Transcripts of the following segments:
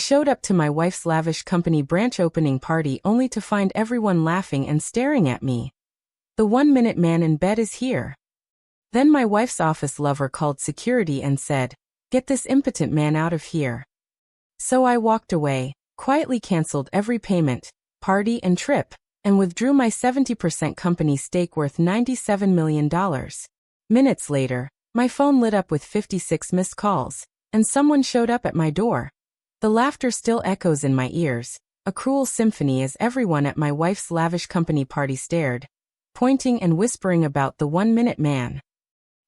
Showed up to my wife's lavish company branch opening party only to find everyone laughing and staring at me. The 1-minute man in bed is here. Then my wife's office lover called security and said, "Get this impotent man out of here." So I walked away, quietly canceled every payment, party and trip, and withdrew my 70% company stake worth $97 million. Minutes later, my phone lit up with 56 missed calls, and someone showed up at my door. The laughter still echoes in my ears, a cruel symphony as everyone at my wife's lavish company party stared, pointing and whispering about the 1-minute man.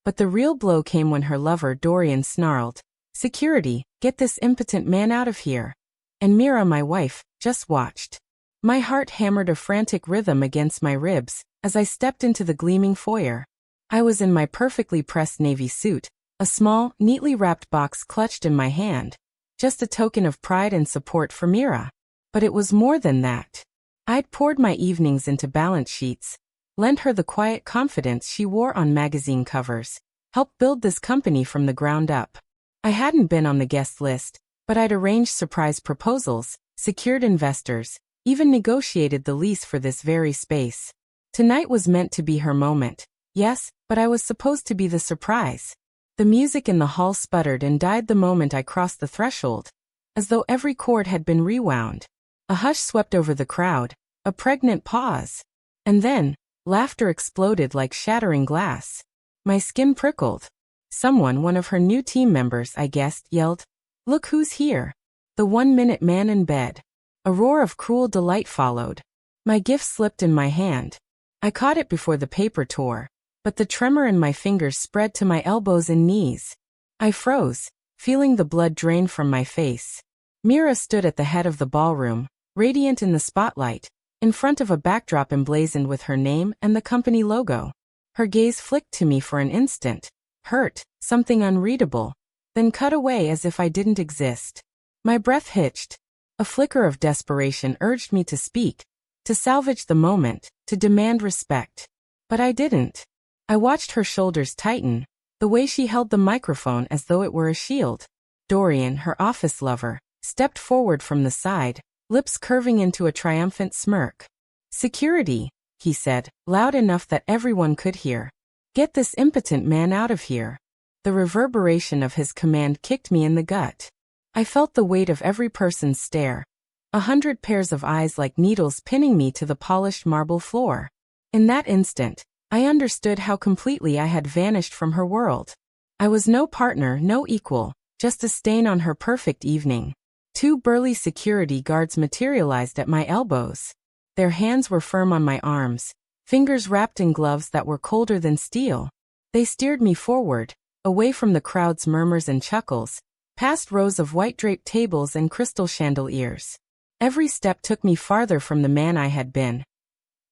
But the real blow came when her lover Dorian snarled, "Security, get this impotent man out of here." And Mira, my wife, just watched. My heart hammered a frantic rhythm against my ribs as I stepped into the gleaming foyer. I was in my perfectly pressed navy suit, a small, neatly wrapped box clutched in my hand, just a token of pride and support for Mira. But it was more than that. I'd poured my evenings into balance sheets, lent her the quiet confidence she wore on magazine covers, helped build this company from the ground up. I hadn't been on the guest list, but I'd arranged surprise proposals, secured investors, even negotiated the lease for this very space. Tonight was meant to be her moment. Yes, but I was supposed to be the surprise. The music in the hall sputtered and died the moment I crossed the threshold, as though every chord had been rewound. A hush swept over the crowd, a pregnant pause. And then, laughter exploded like shattering glass. My skin prickled. Someone, one of her new team members, I guessed, yelled, "Look who's here!" The 1-minute man in bed. A roar of cruel delight followed. My gift slipped in my hand. I caught it before the paper tore, but the tremor in my fingers spread to my elbows and knees. I froze, feeling the blood drain from my face. Mira stood at the head of the ballroom, radiant in the spotlight, in front of a backdrop emblazoned with her name and the company logo. Her gaze flicked to me for an instant, hurt, something unreadable, then cut away as if I didn't exist. My breath hitched. A flicker of desperation urged me to speak, to salvage the moment, to demand respect. But I didn't. I watched her shoulders tighten, the way she held the microphone as though it were a shield. Dorian, her office lover, stepped forward from the side, lips curving into a triumphant smirk. "Security," he said, loud enough that everyone could hear. "Get this impotent man out of here." The reverberation of his command kicked me in the gut. I felt the weight of every person's stare, 100 pairs of eyes like needles pinning me to the polished marble floor. In that instant, I understood how completely I had vanished from her world. I was no partner, no equal, just a stain on her perfect evening. 2 burly security guards materialized at my elbows. Their hands were firm on my arms, fingers wrapped in gloves that were colder than steel. They steered me forward, away from the crowd's murmurs and chuckles, past rows of white-draped tables and crystal chandeliers. Every step took me farther from the man I had been.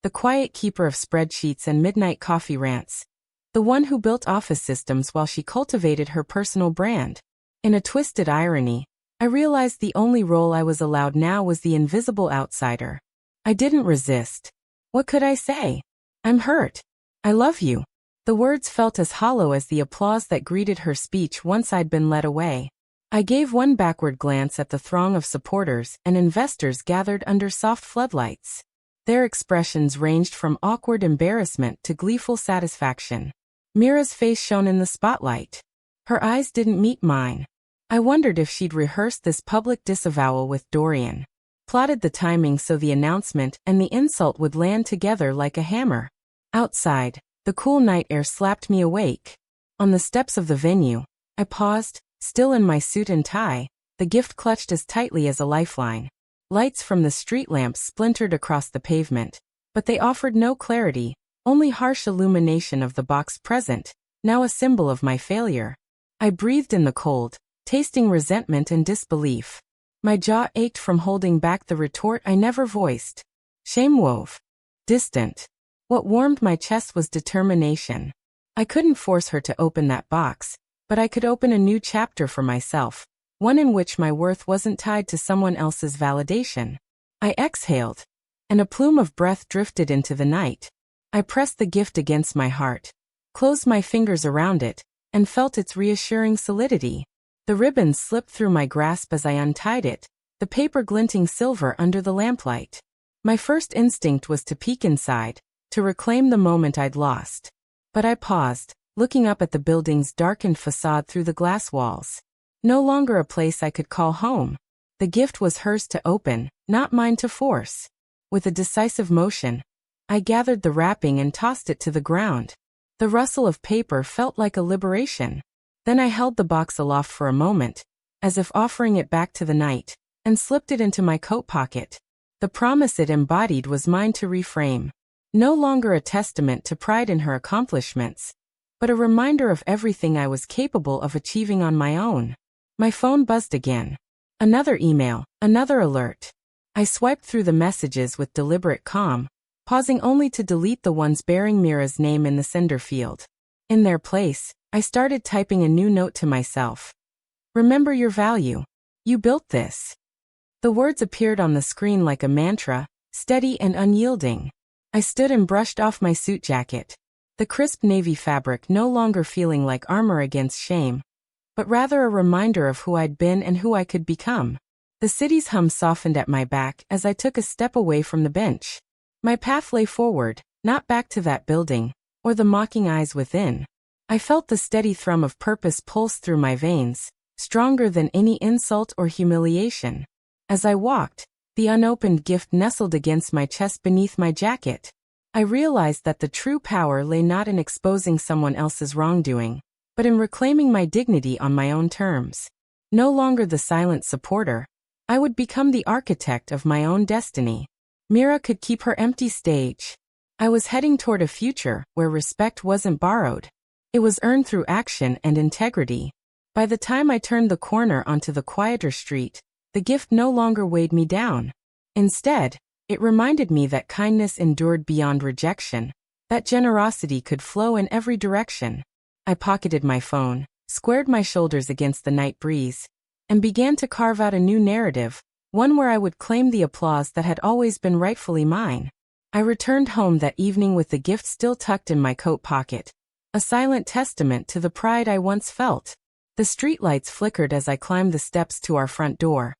The quiet keeper of spreadsheets and midnight coffee rants. The one who built office systems while she cultivated her personal brand. In a twisted irony, I realized the only role I was allowed now was the invisible outsider. I didn't resist. What could I say? "I'm hurt. I love you." The words felt as hollow as the applause that greeted her speech once I'd been led away. I gave one backward glance at the throng of supporters and investors gathered under soft floodlights. Their expressions ranged from awkward embarrassment to gleeful satisfaction. Mira's face shone in the spotlight. Her eyes didn't meet mine. I wondered if she'd rehearsed this public disavowal with Dorian, plotted the timing so the announcement and the insult would land together like a hammer. Outside, the cool night air slapped me awake. On the steps of the venue, I paused, still in my suit and tie, the gift clutched as tightly as a lifeline. Lights from the street lamps splintered across the pavement, but they offered no clarity, only harsh illumination of the box present, now a symbol of my failure. I breathed in the cold, tasting resentment and disbelief. My jaw ached from holding back the retort I never voiced. Shame wove. Distant. What warmed my chest was determination. I couldn't force her to open that box, but I could open a new chapter for myself, one in which my worth wasn't tied to someone else's validation. I exhaled, and a plume of breath drifted into the night. I pressed the gift against my heart, closed my fingers around it, and felt its reassuring solidity. The ribbon slipped through my grasp as I untied it, the paper glinting silver under the lamplight. My first instinct was to peek inside, to reclaim the moment I'd lost. But I paused, looking up at the building's darkened facade through the glass walls. No longer a place I could call home. The gift was hers to open, not mine to force. With a decisive motion, I gathered the wrapping and tossed it to the ground. The rustle of paper felt like a liberation. Then I held the box aloft for a moment, as if offering it back to the night, and slipped it into my coat pocket. The promise it embodied was mine to reframe. No longer a testament to pride in her accomplishments, but a reminder of everything I was capable of achieving on my own. My phone buzzed again. Another email, another alert. I swiped through the messages with deliberate calm, pausing only to delete the ones bearing Mira's name in the sender field. In their place, I started typing a new note to myself. Remember your value. You built this. The words appeared on the screen like a mantra, steady and unyielding. I stood and brushed off my suit jacket, the crisp navy fabric no longer feeling like armor against shame, but rather a reminder of who I'd been and who I could become. The city's hum softened at my back as I took a step away from the bench. My path lay forward, not back to that building, or the mocking eyes within. I felt the steady thrum of purpose pulse through my veins, stronger than any insult or humiliation. As I walked, the unopened gift nestled against my chest beneath my jacket. I realized that the true power lay not in exposing someone else's wrongdoing, but in reclaiming my dignity on my own terms. No longer the silent supporter, I would become the architect of my own destiny. Mira could keep her empty stage. I was heading toward a future where respect wasn't borrowed. It was earned through action and integrity. By the time I turned the corner onto the quieter street, the gift no longer weighed me down. Instead, it reminded me that kindness endured beyond rejection, that generosity could flow in every direction. I pocketed my phone, squared my shoulders against the night breeze, and began to carve out a new narrative, one where I would claim the applause that had always been rightfully mine. I returned home that evening with the gift still tucked in my coat pocket, a silent testament to the pride I once felt. The streetlights flickered as I climbed the steps to our front door,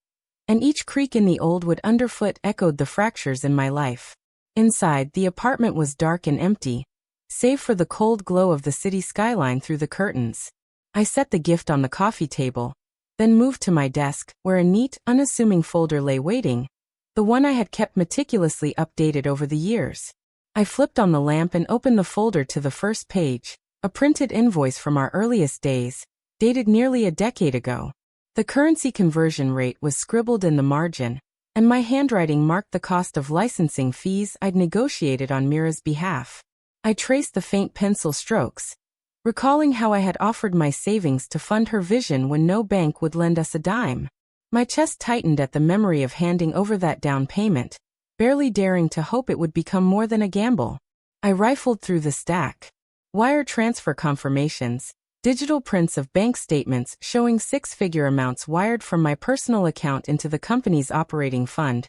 and each creak in the old wood underfoot echoed the fractures in my life. Inside, the apartment was dark and empty, save for the cold glow of the city skyline through the curtains. I set the gift on the coffee table, then moved to my desk, where a neat, unassuming folder lay waiting, the one I had kept meticulously updated over the years. I flipped on the lamp and opened the folder to the first page, a printed invoice from our earliest days, dated nearly a decade ago. The currency conversion rate was scribbled in the margin, and my handwriting marked the cost of licensing fees I'd negotiated on Mira's behalf. I traced the faint pencil strokes, recalling how I had offered my savings to fund her vision when no bank would lend us a dime. My chest tightened at the memory of handing over that down payment, barely daring to hope it would become more than a gamble. I rifled through the stack. Wire transfer confirmations, digital prints of bank statements showing six-figure amounts wired from my personal account into the company's operating fund,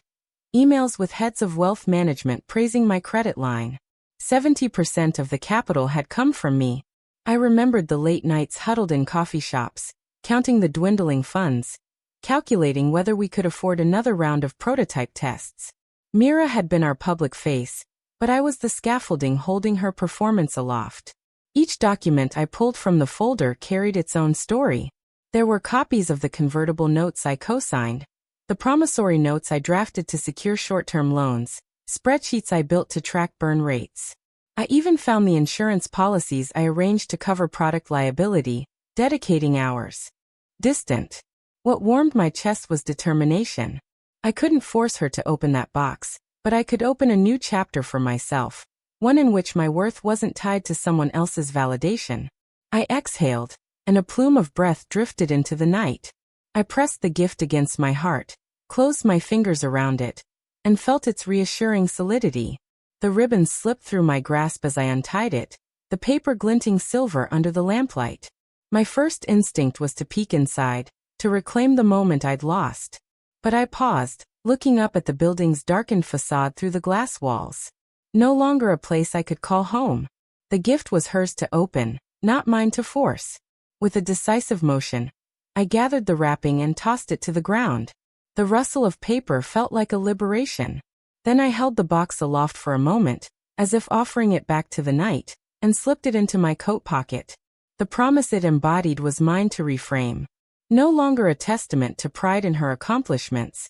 emails with heads of wealth management praising my credit line. 70% of the capital had come from me. I remembered the late nights huddled in coffee shops, counting the dwindling funds, calculating whether we could afford another round of prototype tests. Mira had been our public face, but I was the scaffolding holding her performance aloft. Each document I pulled from the folder carried its own story. There were copies of the convertible notes I co-signed, the promissory notes I drafted to secure short-term loans, spreadsheets I built to track burn rates. I even found the insurance policies I arranged to cover product liability, dedicating hours. Distant. What warmed my chest was determination. I couldn't force her to open that box, but I could open a new chapter for myself, one in which my worth wasn't tied to someone else's validation. I exhaled, and a plume of breath drifted into the night. I pressed the gift against my heart, closed my fingers around it, and felt its reassuring solidity. The ribbon slipped through my grasp as I untied it, the paper glinting silver under the lamplight. My first instinct was to peek inside, to reclaim the moment I'd lost. But I paused, looking up at the building's darkened facade through the glass walls. No longer a place I could call home. The gift was hers to open, not mine to force. With a decisive motion, I gathered the wrapping and tossed it to the ground. The rustle of paper felt like a liberation. Then I held the box aloft for a moment, as if offering it back to the night, and slipped it into my coat pocket. The promise it embodied was mine to reframe. No longer a testament to pride in her accomplishments,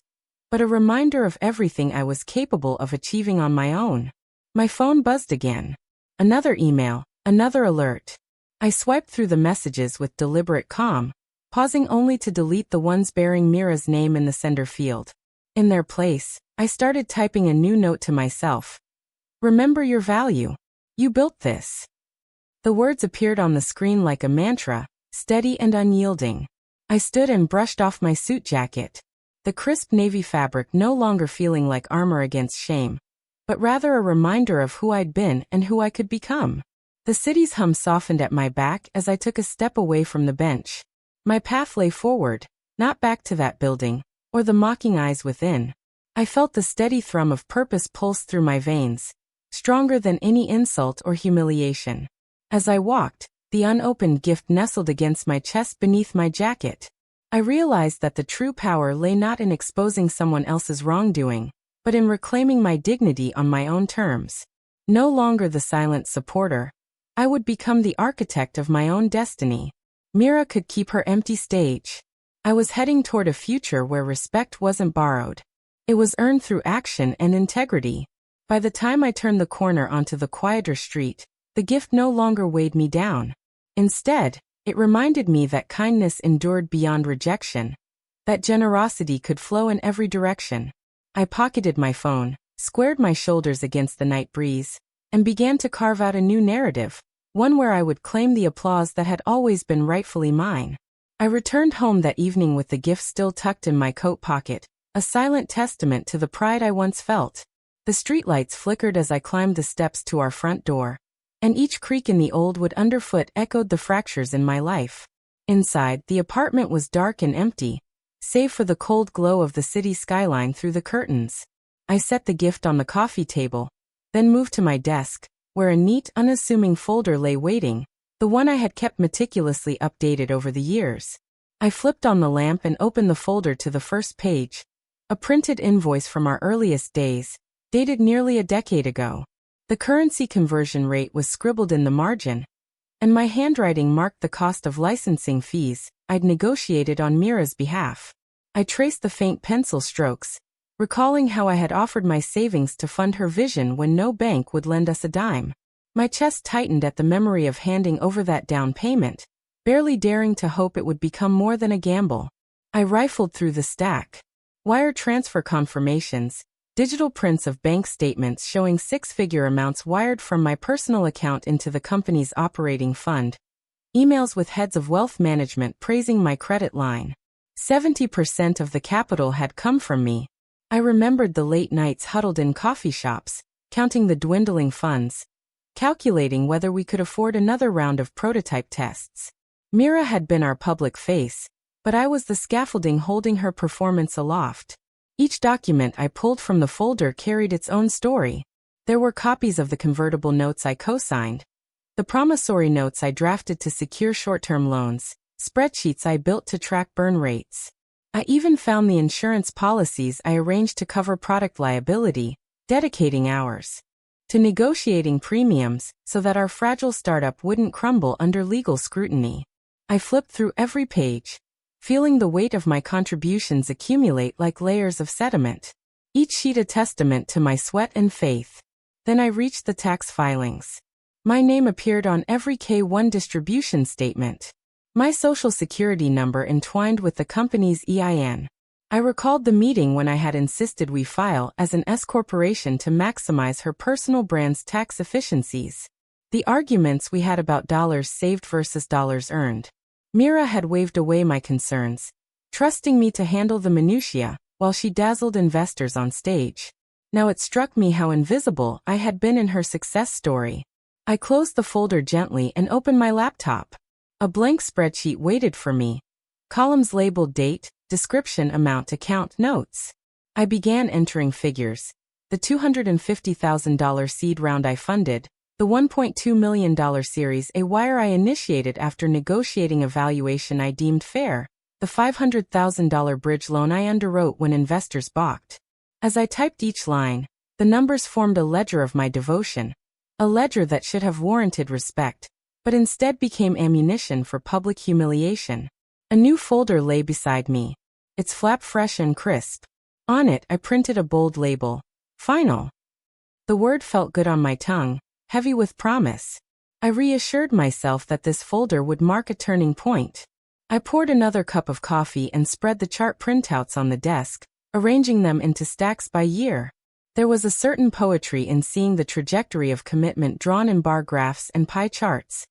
but a reminder of everything I was capable of achieving on my own. My phone buzzed again. Another email, another alert. I swiped through the messages with deliberate calm, pausing only to delete the ones bearing Mira's name in the sender field. In their place, I started typing a new note to myself. Remember your value. You built this. The words appeared on the screen like a mantra, steady and unyielding. I stood and brushed off my suit jacket, the crisp navy fabric no longer feeling like armor against shame, but rather a reminder of who I'd been and who I could become. The city's hum softened at my back as I took a step away from the bench. My path lay forward, not back to that building, or the mocking eyes within. I felt the steady thrum of purpose pulse through my veins, stronger than any insult or humiliation. As I walked, the unopened gift nestled against my chest beneath my jacket. I realized that the true power lay not in exposing someone else's wrongdoing, but in reclaiming my dignity on my own terms. No longer the silent supporter, I would become the architect of my own destiny. Mira could keep her empty stage. I was heading toward a future where respect wasn't borrowed. It was earned through action and integrity. By the time I turned the corner onto the quieter street, the gift no longer weighed me down. Instead, it reminded me that kindness endured beyond rejection, that generosity could flow in every direction. I pocketed my phone, squared my shoulders against the night breeze, and began to carve out a new narrative, one where I would claim the applause that had always been rightfully mine. I returned home that evening with the gift still tucked in my coat pocket, a silent testament to the pride I once felt. The streetlights flickered as I climbed the steps to our front door, and each creak in the old wood underfoot echoed the fractures in my life. Inside, the apartment was dark and empty, save for the cold glow of the city skyline through the curtains. I set the gift on the coffee table, then moved to my desk, where a neat, unassuming folder lay waiting, the one I had kept meticulously updated over the years. I flipped on the lamp and opened the folder to the first page, a printed invoice from our earliest days, dated nearly a decade ago. The currency conversion rate was scribbled in the margin, and my handwriting marked the cost of licensing fees I'd negotiated on Mira's behalf. I traced the faint pencil strokes, recalling how I had offered my savings to fund her vision when no bank would lend us a dime. My chest tightened at the memory of handing over that down payment, barely daring to hope it would become more than a gamble. I rifled through the stack. Wire transfer confirmations, digital prints of bank statements showing six-figure amounts wired from my personal account into the company's operating fund, emails with heads of wealth management praising my credit line. 70% of the capital had come from me. I remembered the late nights huddled in coffee shops, counting the dwindling funds, calculating whether we could afford another round of prototype tests. Mira had been our public face, but I was the scaffolding holding her performance aloft. Each document I pulled from the folder carried its own story. There were copies of the convertible notes I co-signed, the promissory notes I drafted to secure short-term loans, spreadsheets I built to track burn rates. I even found the insurance policies I arranged to cover product liability, dedicating hours to negotiating premiums so that our fragile startup wouldn't crumble under legal scrutiny. I flipped through every page, feeling the weight of my contributions accumulate like layers of sediment, each sheet a testament to my sweat and faith. Then I reached the tax filings. My name appeared on every K-1 distribution statement, my social security number entwined with the company's EIN. I recalled the meeting when I had insisted we file as an S-corporation to maximize her personal brand's tax efficiencies. The arguments we had about dollars saved versus dollars earned. Mira had waved away my concerns, trusting me to handle the minutiae, while she dazzled investors on stage. Now it struck me how invisible I had been in her success story. I closed the folder gently and opened my laptop. A blank spreadsheet waited for me, columns labeled date, description, amount, account, notes. I began entering figures. The $250,000 seed round I funded, the $1.2 million Series A wire I initiated after negotiating a valuation I deemed fair, the $500,000 bridge loan I underwrote when investors balked. As I typed each line, the numbers formed a ledger of my devotion, a ledger that should have warranted respect, but instead became ammunition for public humiliation. A new folder lay beside me, its flap fresh and crisp. On it I printed a bold label, Final. The word felt good on my tongue, heavy with promise. I reassured myself that this folder would mark a turning point. I poured another cup of coffee and spread the chart printouts on the desk, arranging them into stacks by year. There was a certain poetry in seeing the trajectory of commitment drawn in bar graphs and pie charts.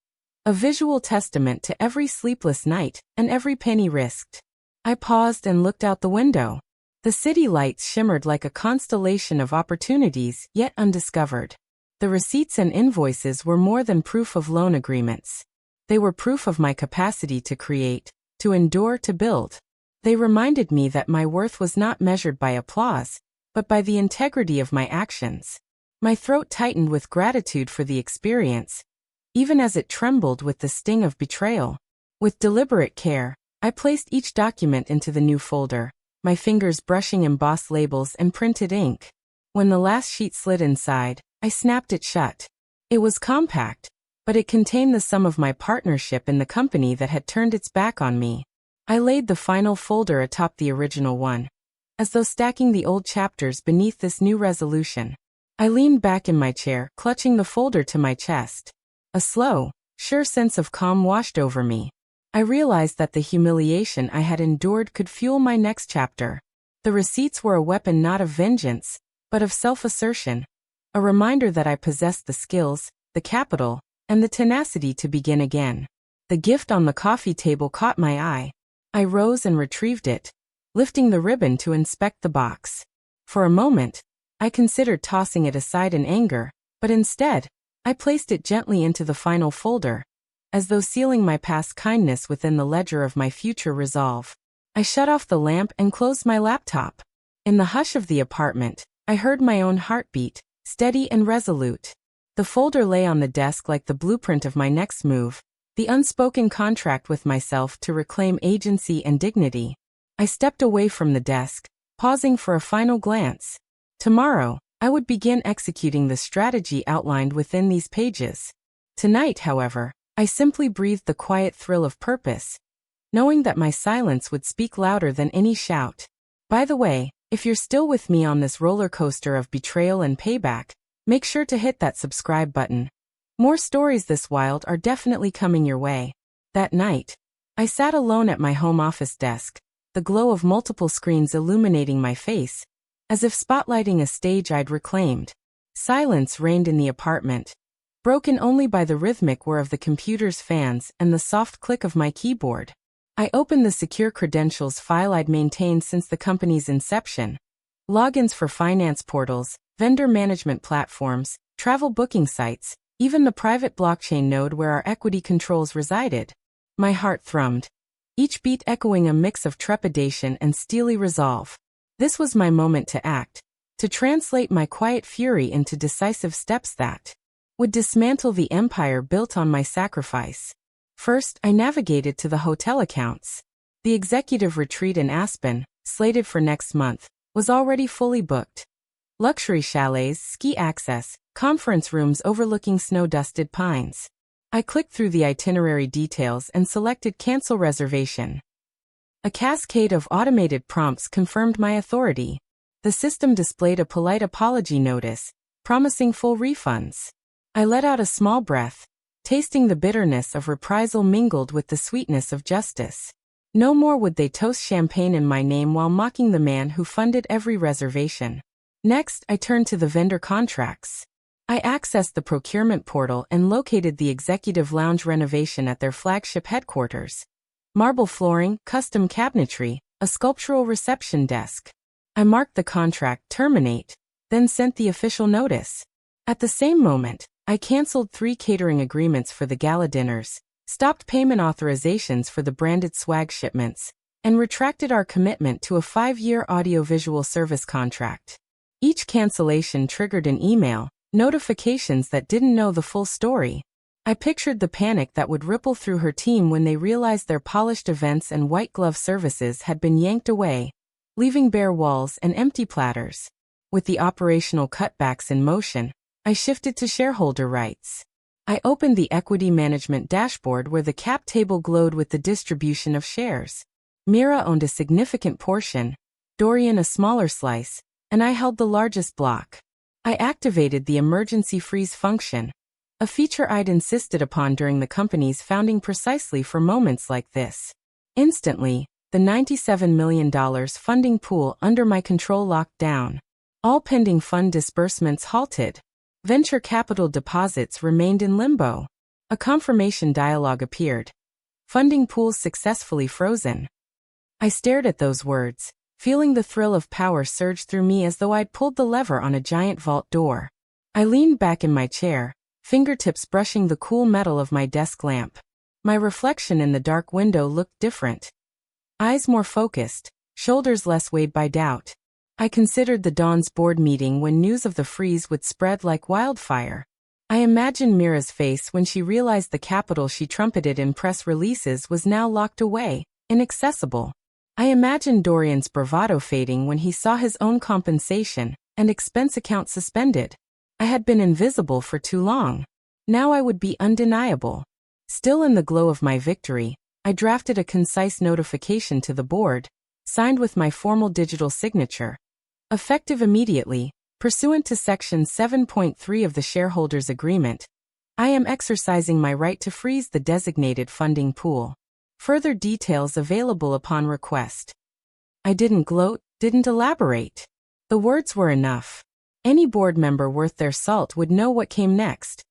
A visual testament to every sleepless night and every penny risked. I paused and looked out the window. The city lights shimmered like a constellation of opportunities yet undiscovered. The receipts and invoices were more than proof of loan agreements. They were proof of my capacity to create, to endure, to build. They reminded me that my worth was not measured by applause, but by the integrity of my actions. My throat tightened with gratitude for the experience, even as it trembled with the sting of betrayal. With deliberate care, I placed each document into the new folder, my fingers brushing embossed labels and printed ink. When the last sheet slid inside, I snapped it shut. It was compact, but it contained the sum of my partnership in the company that had turned its back on me. I laid the final folder atop the original one, as though stacking the old chapters beneath this new resolution. I leaned back in my chair, clutching the folder to my chest. A slow, sure sense of calm washed over me. I realized that the humiliation I had endured could fuel my next chapter. The receipts were a weapon not of vengeance, but of self-assertion. A reminder that I possessed the skills, the capital, and the tenacity to begin again. The gift on the coffee table caught my eye. I rose and retrieved it, lifting the ribbon to inspect the box. For a moment, I considered tossing it aside in anger, but instead, I placed it gently into the final folder, as though sealing my past kindness within the ledger of my future resolve. I shut off the lamp and closed my laptop. In the hush of the apartment, I heard my own heartbeat, steady and resolute. The folder lay on the desk like the blueprint of my next move, the unspoken contract with myself to reclaim agency and dignity. I stepped away from the desk, pausing for a final glance. Tomorrow, I would begin executing the strategy outlined within these pages. Tonight, however, I simply breathed the quiet thrill of purpose, knowing that my silence would speak louder than any shout. By the way, if you're still with me on this roller coaster of betrayal and payback, make sure to hit that subscribe button. More stories this wild are definitely coming your way. That night, I sat alone at my home office desk, the glow of multiple screens illuminating my face, as if spotlighting a stage I'd reclaimed. Silence reigned in the apartment, broken only by the rhythmic whir of the computer's fans and the soft click of my keyboard. I opened the secure credentials file I'd maintained since the company's inception. Logins for finance portals, vendor management platforms, travel booking sites, even the private blockchain node where our equity controls resided. My heart thrummed, each beat echoing a mix of trepidation and steely resolve. This was my moment to act, to translate my quiet fury into decisive steps that would dismantle the empire built on my sacrifice. First, I navigated to the hotel accounts. The executive retreat in Aspen, slated for next month, was already fully booked. Luxury chalets, ski access, conference rooms overlooking snow-dusted pines. I clicked through the itinerary details and selected Cancel Reservation. A cascade of automated prompts confirmed my authority. The system displayed a polite apology notice, promising full refunds. I let out a small breath, tasting the bitterness of reprisal mingled with the sweetness of justice. No more would they toast champagne in my name while mocking the man who funded every reservation. Next, I turned to the vendor contracts. I accessed the procurement portal and located the executive lounge renovation at their flagship headquarters. Marble flooring, custom cabinetry, a sculptural reception desk. I marked the contract terminate, then sent the official notice. At the same moment, I canceled 3 catering agreements for the gala dinners, stopped payment authorizations for the branded swag shipments, and retracted our commitment to a 5-year audiovisual service contract. Each cancellation triggered an email, notifications that didn't know the full story. I pictured the panic that would ripple through her team when they realized their polished events and white glove services had been yanked away, leaving bare walls and empty platters. With the operational cutbacks in motion, I shifted to shareholder rights. I opened the equity management dashboard where the cap table glowed with the distribution of shares. Mira owned a significant portion, Dorian a smaller slice, and I held the largest block. I activated the emergency freeze function, a feature I'd insisted upon during the company's founding precisely for moments like this. Instantly, the $97 million funding pool under my control locked down. All pending fund disbursements halted. Venture capital deposits remained in limbo. A confirmation dialog appeared. Funding pools successfully frozen. I stared at those words, feeling the thrill of power surge through me as though I'd pulled the lever on a giant vault door. I leaned back in my chair, fingertips brushing the cool metal of my desk lamp. My reflection in the dark window looked different. Eyes more focused, shoulders less weighed by doubt. I considered the dawn's board meeting when news of the freeze would spread like wildfire. I imagined Mira's face when she realized the capital she trumpeted in press releases was now locked away, inaccessible. I imagined Dorian's bravado fading when he saw his own compensation and expense account suspended. I had been invisible for too long. Now I would be undeniable. Still in the glow of my victory, I drafted a concise notification to the board, signed with my formal digital signature. Effective immediately, pursuant to Section 7.3 of the Shareholders' Agreement, I am exercising my right to freeze the designated funding pool. Further details available upon request. I didn't gloat, didn't elaborate. The words were enough. Any board member worth their salt would know what came next.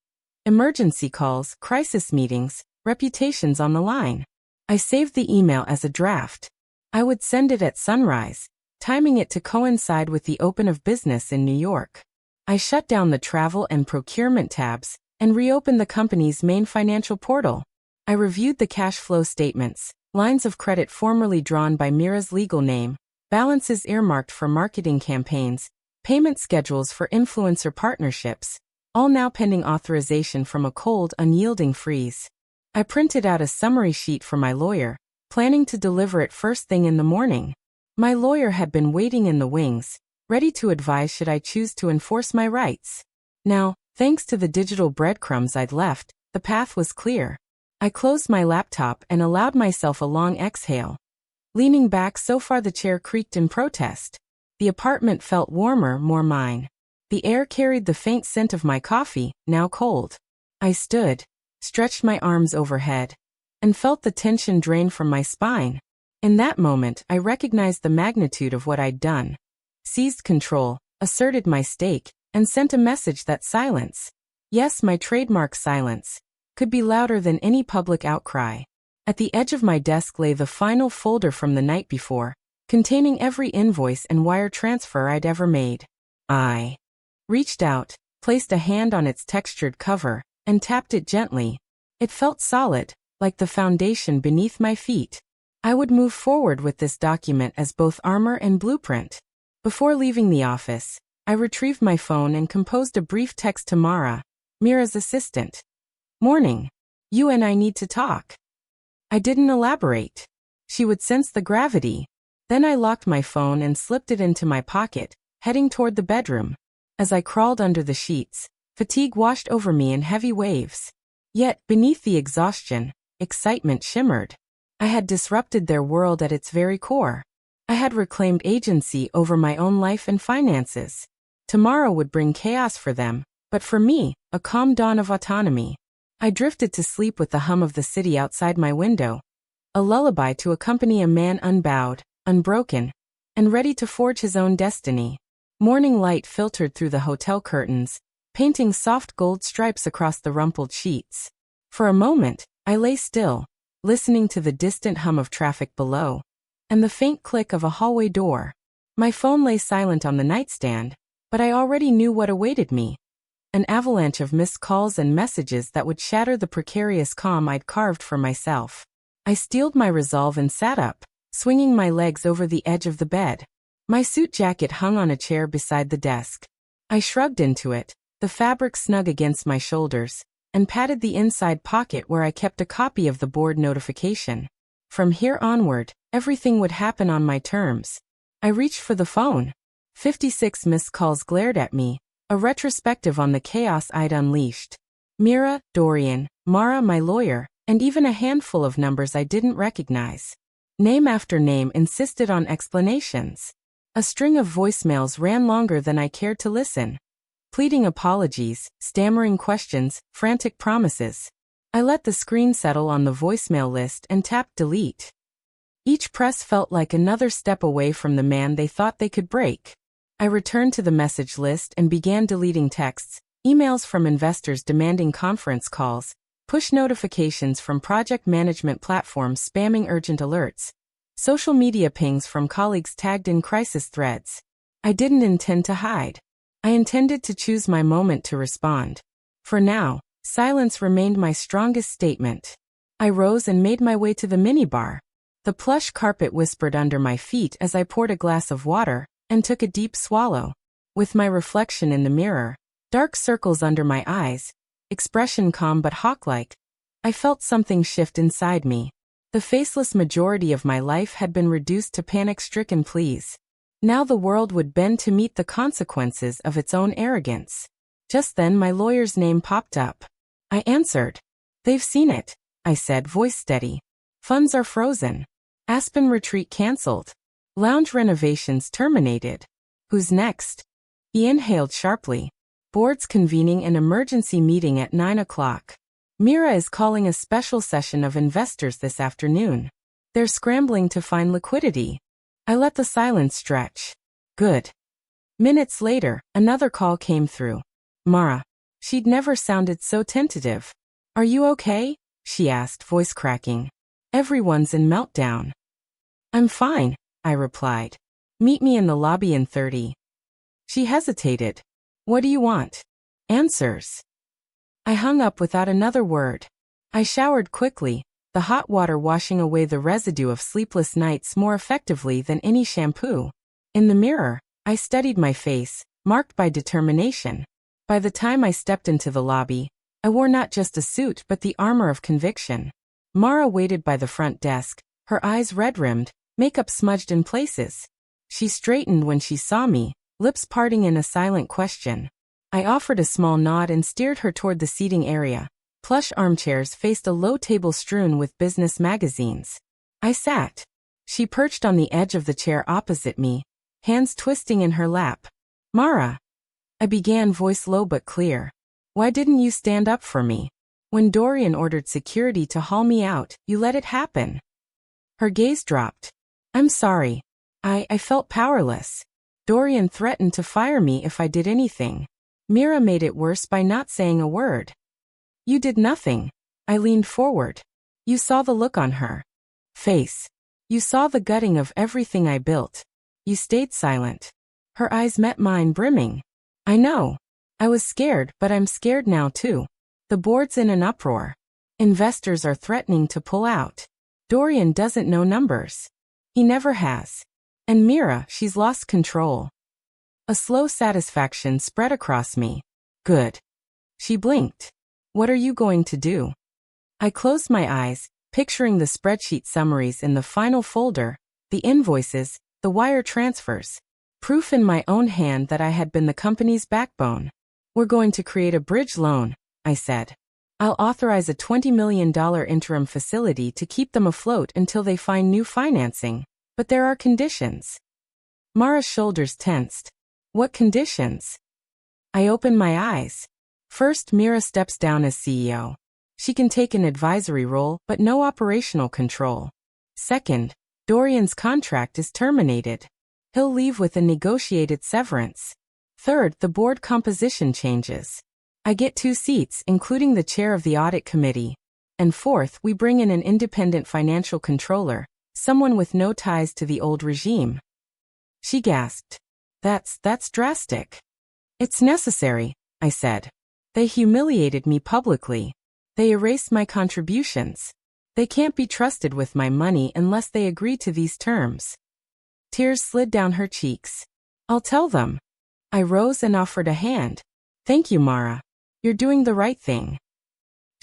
Emergency calls, crisis meetings, reputations on the line. I saved the email as a draft. I would send it at sunrise, timing it to coincide with the open of business in New York. I shut down the travel and procurement tabs and reopened the company's main financial portal. I reviewed the cash flow statements, lines of credit formerly drawn by Mira's legal name, balances earmarked for marketing campaigns, payment schedules for influencer partnerships, all now pending authorization from a cold, unyielding freeze. I printed out a summary sheet for my lawyer, planning to deliver it first thing in the morning. My lawyer had been waiting in the wings, ready to advise should I choose to enforce my rights. Now, thanks to the digital breadcrumbs I'd left, the path was clear. I closed my laptop and allowed myself a long exhale. Leaning back so far the chair creaked in protest. The apartment felt warmer, more mine. The air carried the faint scent of my coffee, now cold. I stood, stretched my arms overhead, and felt the tension drain from my spine. In that moment, I recognized the magnitude of what I'd done. Seized control, asserted my stake, and sent a message that silence, yes, my trademark silence, could be louder than any public outcry. At the edge of my desk lay the final folder from the night before, containing every invoice and wire transfer I'd ever made. I reached out, placed a hand on its textured cover, and tapped it gently. It felt solid, like the foundation beneath my feet. I would move forward with this document as both armor and blueprint. Before leaving the office, I retrieved my phone and composed a brief text to Mara, Mira's assistant. Morning. You and I need to talk. I didn't elaborate. She would sense the gravity. Then I locked my phone and slipped it into my pocket, heading toward the bedroom. As I crawled under the sheets, fatigue washed over me in heavy waves. Yet, beneath the exhaustion, excitement shimmered. I had disrupted their world at its very core. I had reclaimed agency over my own life and finances. Tomorrow would bring chaos for them, but for me, a calm dawn of autonomy. I drifted to sleep with the hum of the city outside my window, a lullaby to accompany a man unbowed, unbroken, and ready to forge his own destiny. Morning light filtered through the hotel curtains, painting soft gold stripes across the rumpled sheets. For a moment, I lay still, listening to the distant hum of traffic below, and the faint click of a hallway door. My phone lay silent on the nightstand, but I already knew what awaited me. An avalanche of missed calls and messages that would shatter the precarious calm I'd carved for myself. I steeled my resolve and sat up, swinging my legs over the edge of the bed. My suit jacket hung on a chair beside the desk. I shrugged into it, the fabric snug against my shoulders, and patted the inside pocket where I kept a copy of the board notification. From here onward, everything would happen on my terms. I reached for the phone. 56 missed calls glared at me, a retrospective on the chaos I'd unleashed. Mira, Dorian, Mara, my lawyer, and even a handful of numbers I didn't recognize. Name after name insisted on explanations. A string of voicemails ran longer than I cared to listen. Pleading apologies, stammering questions, frantic promises. I let the screen settle on the voicemail list and tapped delete. Each press felt like another step away from the man they thought they could break. I returned to the message list and began deleting texts, emails from investors demanding conference calls, push notifications from project management platforms spamming urgent alerts, social media pings from colleagues tagged in crisis threads. I didn't intend to hide. I intended to choose my moment to respond. For now, silence remained my strongest statement. I rose and made my way to the minibar. The plush carpet whispered under my feet as I poured a glass of water and took a deep swallow. With my reflection in the mirror, dark circles under my eyes, expression calm but hawk-like, I felt something shift inside me. The faceless majority of my life had been reduced to panic-stricken pleas. Now the world would bend to meet the consequences of its own arrogance. Just then my lawyer's name popped up. I answered. "They've seen it," I said, voice steady. "Funds are frozen. Aspen retreat cancelled. Lounge renovations terminated. Who's next?" He inhaled sharply. "Board's convening an emergency meeting at 9 o'clock. Mira is calling a special session of investors this afternoon. They're scrambling to find liquidity." I let the silence stretch. Good. Minutes later, another call came through. Mara. She'd never sounded so tentative. "Are you okay?" she asked, voice cracking. "Everyone's in meltdown." "I'm fine," I replied. "Meet me in the lobby in 30. She hesitated. "What do you want?" "Answers." I hung up without another word. I showered quickly, the hot water washing away the residue of sleepless nights more effectively than any shampoo. In the mirror, I studied my face, marked by determination. By the time I stepped into the lobby, I wore not just a suit but the armor of conviction. Mara waited by the front desk, her eyes red-rimmed, makeup smudged in places. She straightened when she saw me, lips parting in a silent question. I offered a small nod and steered her toward the seating area. Plush armchairs faced a low table strewn with business magazines. I sat. She perched on the edge of the chair opposite me, hands twisting in her lap. "Mara," I began, voice low but clear. "Why didn't you stand up for me? When Dorian ordered security to haul me out, you let it happen." Her gaze dropped. "I'm sorry. I felt powerless. Dorian threatened to fire me if I did anything. Mira made it worse by not saying a word." "You did nothing." I leaned forward. "You saw the look on her face. You saw the gutting of everything I built. You stayed silent." Her eyes met mine, brimming. "I know. I was scared, but I'm scared now too. The board's in an uproar. Investors are threatening to pull out. Dorian doesn't know numbers. He never has. And Mira, she's lost control." A slow satisfaction spread across me. "Good." She blinked. "What are you going to do?" I closed my eyes, picturing the spreadsheet summaries in the final folder, the invoices, the wire transfers. Proof in my own hand that I had been the company's backbone. "We're going to create a bridge loan," I said. "I'll authorize a $20 million interim facility to keep them afloat until they find new financing. But there are conditions." Mara's shoulders tensed. "What conditions?" I opened my eyes. "First, Mira steps down as CEO. She can take an advisory role but no operational control. Second, Dorian's contract is terminated. He'll leave with a negotiated severance. Third, the board composition changes. I get 2 seats, including the chair of the audit committee. And fourth, we bring in an independent financial controller, someone with no ties to the old regime." She gasped. That's drastic." "It's necessary," I said. "They humiliated me publicly. They erased my contributions. They can't be trusted with my money unless they agree to these terms." Tears slid down her cheeks. "I'll tell them." I rose and offered a hand. "Thank you, Mara. You're doing the right thing."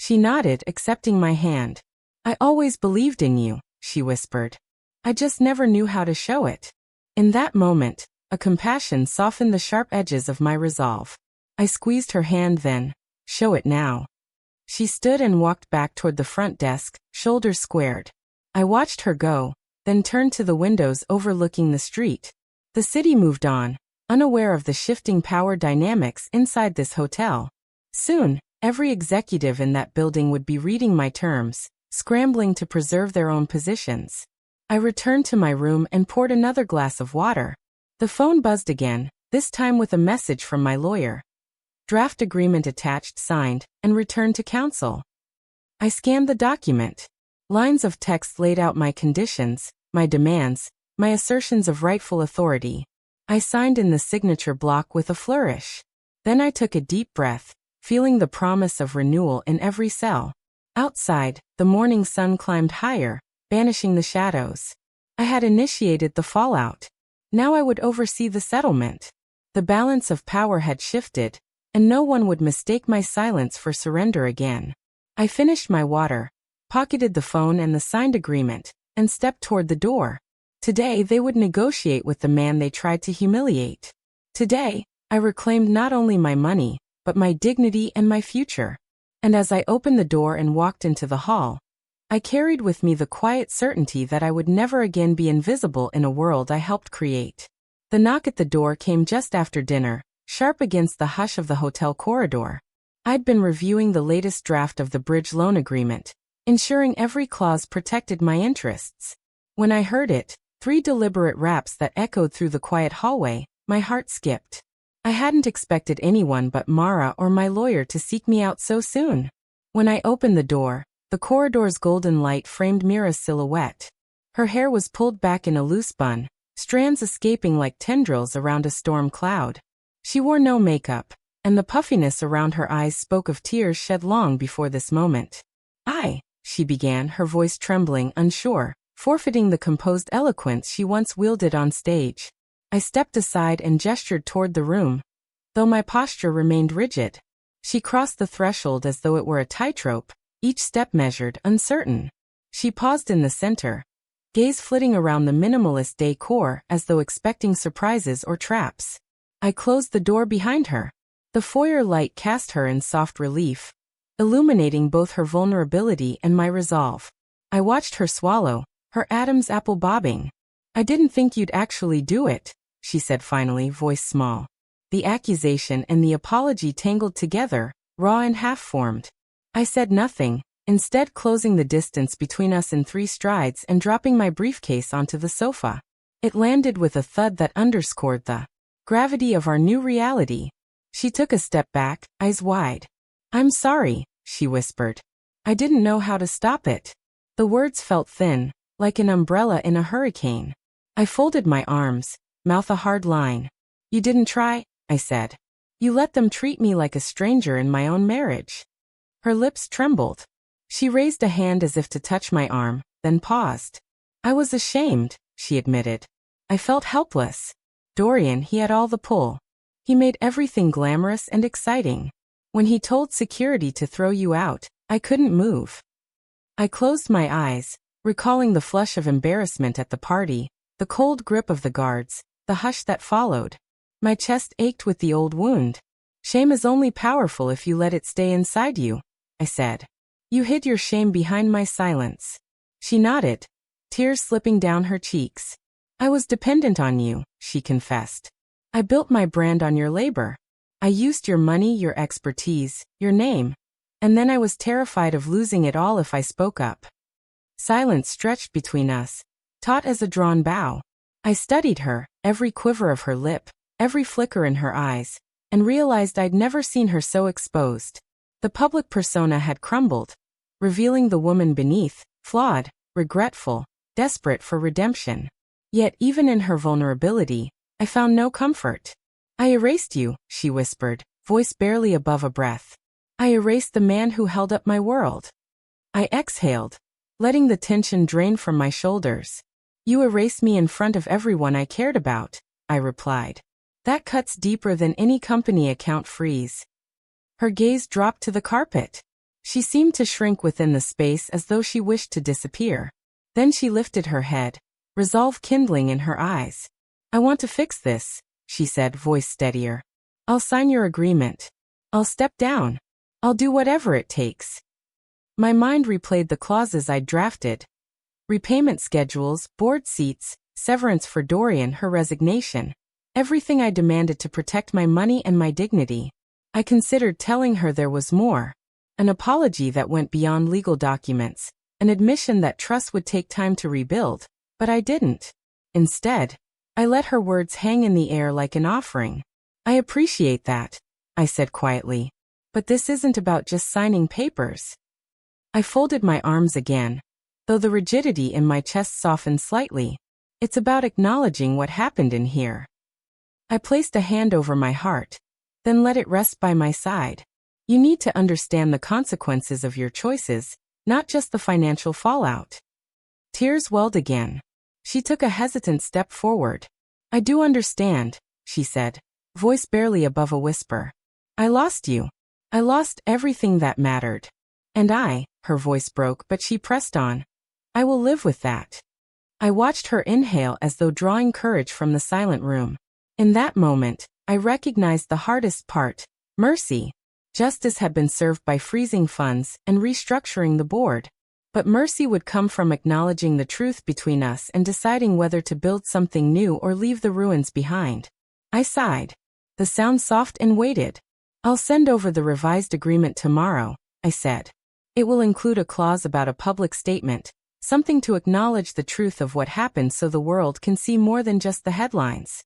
She nodded, accepting my hand. I always believed in you, she whispered. I just never knew how to show it. In that moment, a compassion softened the sharp edges of my resolve. I squeezed her hand then. Show it now. She stood and walked back toward the front desk, shoulders squared. I watched her go, then turned to the windows overlooking the street. The city moved on, unaware of the shifting power dynamics inside this hotel. Soon, every executive in that building would be reading my terms, scrambling to preserve their own positions. I returned to my room and poured another glass of water. The phone buzzed again, this time with a message from my lawyer. Draft agreement attached, signed, and returned to counsel. I scanned the document. Lines of text laid out my conditions, my demands, my assertions of rightful authority. I signed in the signature block with a flourish. Then I took a deep breath, feeling the promise of renewal in every cell. Outside, the morning sun climbed higher, banishing the shadows. I had initiated the fallout. Now I would oversee the settlement. The balance of power had shifted, and no one would mistake my silence for surrender again. I finished my water, pocketed the phone and the signed agreement, and stepped toward the door. Today they would negotiate with the man they tried to humiliate. Today, I reclaimed not only my money, but my dignity and my future. And as I opened the door and walked into the hall, I carried with me the quiet certainty that I would never again be invisible in a world I helped create. The knock at the door came just after dinner, sharp against the hush of the hotel corridor. I'd been reviewing the latest draft of the bridge loan agreement, ensuring every clause protected my interests. When I heard it, 3 deliberate raps that echoed through the quiet hallway, my heart skipped. I hadn't expected anyone but Mara or my lawyer to seek me out so soon. When I opened the door, the corridor's golden light framed Mira's silhouette. Her hair was pulled back in a loose bun, strands escaping like tendrils around a storm cloud. She wore no makeup, and the puffiness around her eyes spoke of tears shed long before this moment. She began, her voice trembling, unsure, forfeiting the composed eloquence she once wielded on stage. I stepped aside and gestured toward the room, though my posture remained rigid. She crossed the threshold as though it were a tightrope, each step measured, uncertain. She paused in the center, gaze flitting around the minimalist decor as though expecting surprises or traps. I closed the door behind her. The foyer light cast her in soft relief, illuminating both her vulnerability and my resolve. I watched her swallow, her Adam's apple bobbing. I didn't think you'd actually do it, she said finally, voice small. The accusation and the apology tangled together, raw and half-formed. I said nothing, instead closing the distance between us in 3 strides and dropping my briefcase onto the sofa. It landed with a thud that underscored the gravity of our new reality. She took a step back, eyes wide. I'm sorry, she whispered. I didn't know how to stop it. The words felt thin, like an umbrella in a hurricane. I folded my arms, mouth a hard line. You didn't try, I said. You let them treat me like a stranger in my own marriage. Her lips trembled. She raised a hand as if to touch my arm, then paused. I was ashamed, she admitted. I felt helpless. Dorian, he had all the pull. He made everything glamorous and exciting. When he told security to throw you out, I couldn't move. I closed my eyes, recalling the flush of embarrassment at the party, the cold grip of the guards, the hush that followed. My chest ached with the old wound. Shame is only powerful if you let it stay inside you, I said. You hid your shame behind my silence. She nodded, tears slipping down her cheeks. I was dependent on you, she confessed. I built my brand on your labor. I used your money, your expertise, your name. And then I was terrified of losing it all if I spoke up. Silence stretched between us, taut as a drawn bow. I studied her, every quiver of her lip, every flicker in her eyes, and realized I'd never seen her so exposed. The public persona had crumbled, revealing the woman beneath, flawed, regretful, desperate for redemption. Yet even in her vulnerability, I found no comfort. I erased you, she whispered, voice barely above a breath. I erased the man who held up my world. I exhaled, letting the tension drain from my shoulders. You erased me in front of everyone I cared about, I replied. That cuts deeper than any company account freeze. Her gaze dropped to the carpet. She seemed to shrink within the space as though she wished to disappear. Then she lifted her head, resolve kindling in her eyes. "I want to fix this," she said, voice steadier. "I'll sign your agreement. I'll step down. I'll do whatever it takes." My mind replayed the clauses I'd drafted. Repayment schedules, board seats, severance for Dorian, her resignation. Everything I demanded to protect my money and my dignity. I considered telling her there was more. An apology that went beyond legal documents. An admission that trust would take time to rebuild. But I didn't. Instead, I let her words hang in the air like an offering. "I appreciate that," I said quietly. "But this isn't about just signing papers." I folded my arms again, though the rigidity in my chest softened slightly. "It's about acknowledging what happened in here." I placed a hand over my heart, then let it rest by my side. "You need to understand the consequences of your choices, not just the financial fallout." Tears welled again. She took a hesitant step forward. "I do understand," she said, voice barely above a whisper. "I lost you. I lost everything that mattered. And her voice broke, but she pressed on. "I will live with that." I watched her inhale as though drawing courage from the silent room. In that moment, I recognized the hardest part, mercy. Justice had been served by freezing funds and restructuring the board. But mercy would come from acknowledging the truth between us and deciding whether to build something new or leave the ruins behind. I sighed. The sound soft and waited. "I'll send over the revised agreement tomorrow," I said. "It will include a clause about a public statement, something to acknowledge the truth of what happened so the world can see more than just the headlines."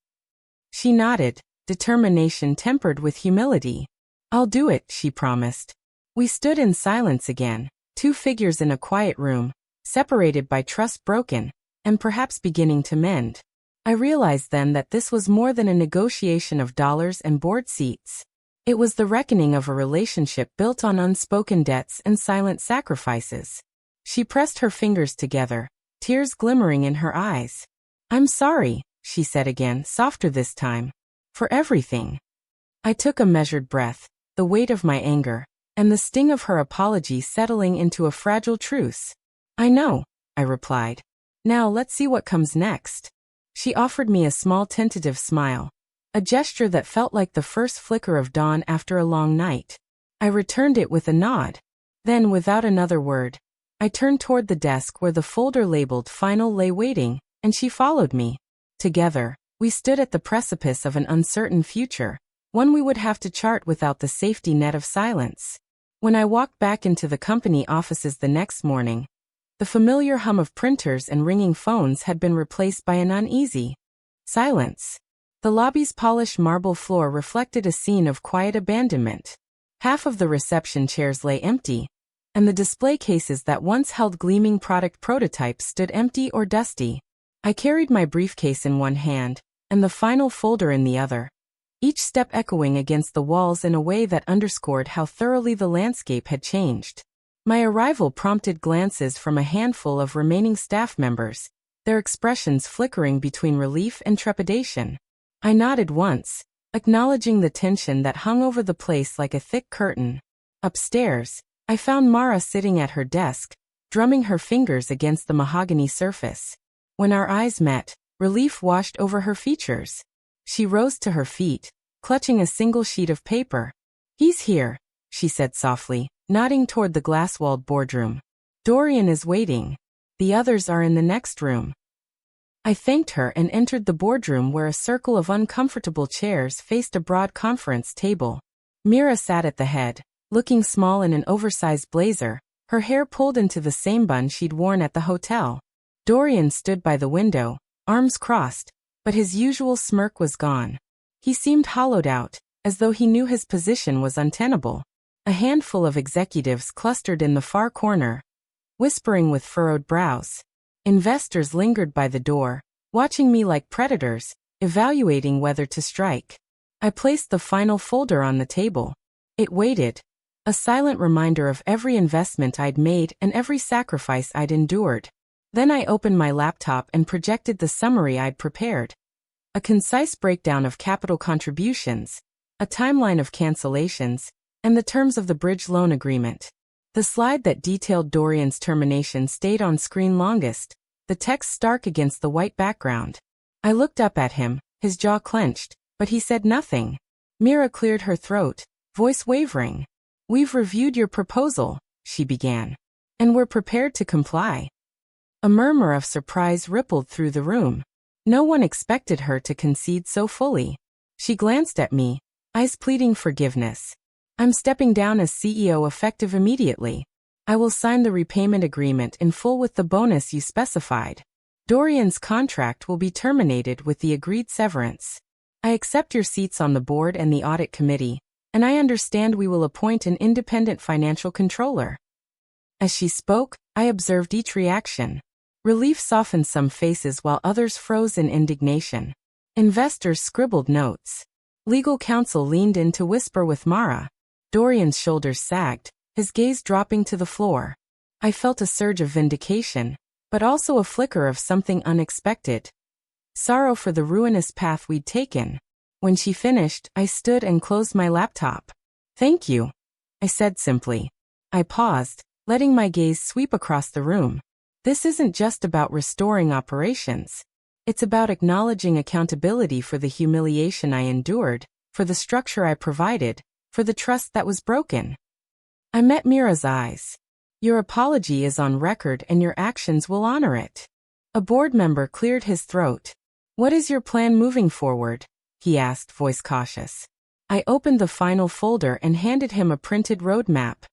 She nodded, determination tempered with humility. "I'll do it," she promised. We stood in silence again, two figures in a quiet room, separated by trust broken, and perhaps beginning to mend. I realized then that this was more than a negotiation of dollars and board seats. It was the reckoning of a relationship built on unspoken debts and silent sacrifices. She pressed her fingers together, tears glimmering in her eyes. "I'm sorry," she said again, softer this time. "For everything." I took a measured breath, the weight of my anger, and the sting of her apology settling into a fragile truce. "I know," I replied. "Now let's see what comes next." She offered me a small tentative smile, a gesture that felt like the first flicker of dawn after a long night. I returned it with a nod. Then, without another word, I turned toward the desk where the folder labeled Final lay waiting, and she followed me. Together, we stood at the precipice of an uncertain future, one we would have to chart without the safety net of silence. When I walked back into the company offices the next morning, the familiar hum of printers and ringing phones had been replaced by an uneasy silence. The lobby's polished marble floor reflected a scene of quiet abandonment. Half of the reception chairs lay empty, and the display cases that once held gleaming product prototypes stood empty or dusty. I carried my briefcase in one hand, and the final folder in the other, each step echoing against the walls in a way that underscored how thoroughly the landscape had changed. My arrival prompted glances from a handful of remaining staff members, their expressions flickering between relief and trepidation. I nodded once, acknowledging the tension that hung over the place like a thick curtain. Upstairs, I found Mara sitting at her desk, drumming her fingers against the mahogany surface. When our eyes met, relief washed over her features. She rose to her feet, clutching a single sheet of paper. "He's here," she said softly, nodding toward the glass-walled boardroom. "Dorian is waiting. The others are in the next room." I thanked her and entered the boardroom where a circle of uncomfortable chairs faced a broad conference table. Mira sat at the head, looking small in an oversized blazer, her hair pulled into the same bun she'd worn at the hotel. Dorian stood by the window, arms crossed, but his usual smirk was gone. He seemed hollowed out, as though he knew his position was untenable. A handful of executives clustered in the far corner, whispering with furrowed brows. Investors lingered by the door, watching me like predators, evaluating whether to strike. I placed the final folder on the table. It waited, a silent reminder of every investment I'd made and every sacrifice I'd endured. Then I opened my laptop and projected the summary I'd prepared. A concise breakdown of capital contributions, a timeline of cancellations, and the terms of the bridge loan agreement. The slide that detailed Dorian's termination stayed on screen longest, the text stark against the white background. I looked up at him, his jaw clenched, but he said nothing. Mira cleared her throat, voice wavering. "We've reviewed your proposal," she began. "And we're prepared to comply." A murmur of surprise rippled through the room. No one expected her to concede so fully. She glanced at me, eyes pleading forgiveness. "I'm stepping down as CEO effective immediately. I will sign the repayment agreement in full with the bonus you specified. Dorian's contract will be terminated with the agreed severance. I accept your seats on the board and the audit committee, and I understand we will appoint an independent financial controller." As she spoke, I observed each reaction. Relief softened some faces while others froze in indignation. Investors scribbled notes. Legal counsel leaned in to whisper with Mara. Dorian's shoulders sagged, his gaze dropping to the floor. I felt a surge of vindication, but also a flicker of something unexpected. Sorrow for the ruinous path we'd taken. When she finished, I stood and closed my laptop. "Thank you," I said simply. I paused, letting my gaze sweep across the room. This isn't just about restoring operations. It's about acknowledging accountability for the humiliation I endured, for the structure I provided, for the trust that was broken. I met Mira's eyes. "Your apology is on record and your actions will honor it." A board member cleared his throat. "What is your plan moving forward?" he asked, voice cautious. I opened the final folder and handed him a printed roadmap.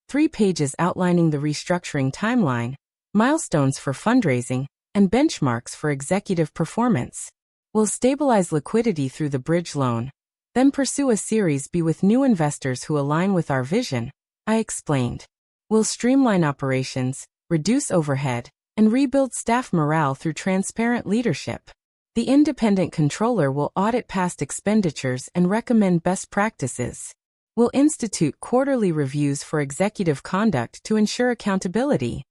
3 pages outlining the restructuring timeline, milestones for fundraising, and benchmarks for executive performance. "We'll stabilize liquidity through the bridge loan, then pursue a Series B with new investors who align with our vision," I explained. "We'll streamline operations, reduce overhead, and rebuild staff morale through transparent leadership. The independent controller will audit past expenditures and recommend best practices. We'll institute quarterly reviews for executive conduct to ensure accountability."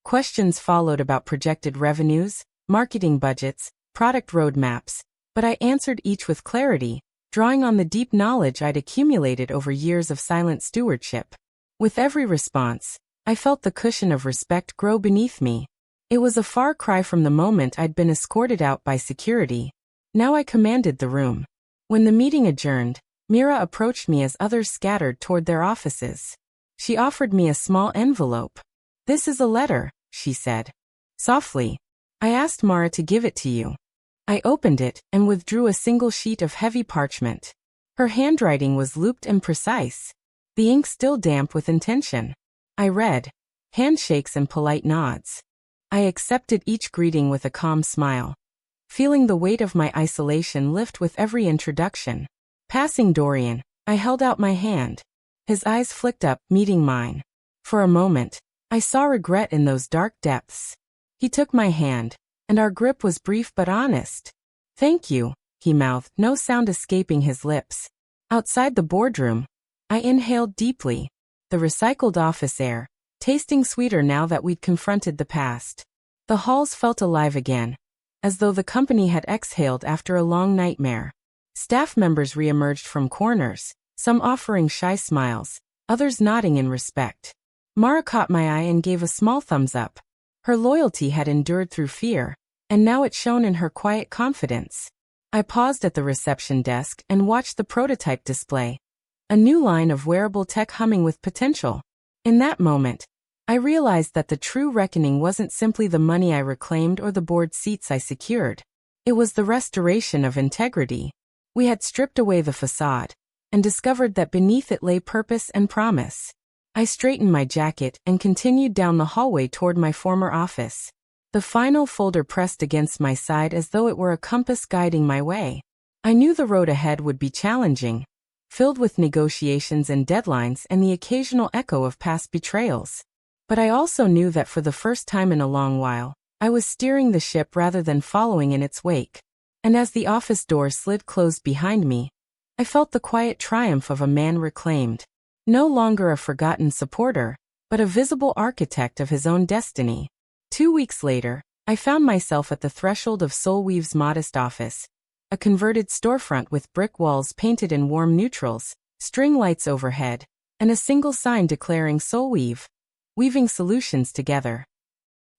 Questions followed about projected revenues, marketing budgets, product roadmaps, but I answered each with clarity, drawing on the deep knowledge I'd accumulated over years of silent stewardship. With every response, I felt the cushion of respect grow beneath me. It was a far cry from the moment I'd been escorted out by security. Now I commanded the room. When the meeting adjourned, Mira approached me as others scattered toward their offices. She offered me a small envelope. "This is a letter," she said. Softly, I asked Mara to give it to you. I opened it and withdrew a single sheet of heavy parchment. Her handwriting was looped and precise, the ink still damp with intention. I read, handshakes and polite nods. I accepted each greeting with a calm smile, feeling the weight of my isolation lift with every introduction. Passing Dorian, I held out my hand. His eyes flicked up, meeting mine. For a moment, I saw regret in those dark depths. He took my hand, and our grip was brief but honest. "Thank you," he mouthed, no sound escaping his lips. Outside the boardroom, I inhaled deeply, the recycled office air, tasting sweeter now that we'd confronted the past. The halls felt alive again, as though the company had exhaled after a long nightmare. Staff members re-emerged from corners, some offering shy smiles, others nodding in respect. Mara caught my eye and gave a small thumbs up. Her loyalty had endured through fear, and now it shone in her quiet confidence. I paused at the reception desk and watched the prototype display, a new line of wearable tech humming with potential. In that moment, I realized that the true reckoning wasn't simply the money I reclaimed or the board seats I secured. It was the restoration of integrity. We had stripped away the facade, and discovered that beneath it lay purpose and promise. I straightened my jacket and continued down the hallway toward my former office. The final folder pressed against my side as though it were a compass guiding my way. I knew the road ahead would be challenging, filled with negotiations and deadlines and the occasional echo of past betrayals. But I also knew that for the first time in a long while, I was steering the ship rather than following in its wake. And as the office door slid closed behind me, I felt the quiet triumph of a man reclaimed. No longer a forgotten supporter, but a visible architect of his own destiny. 2 weeks later, I found myself at the threshold of Soulweave's modest office, a converted storefront with brick walls painted in warm neutrals, string lights overhead, and a single sign declaring Soul Weave, weaving solutions together.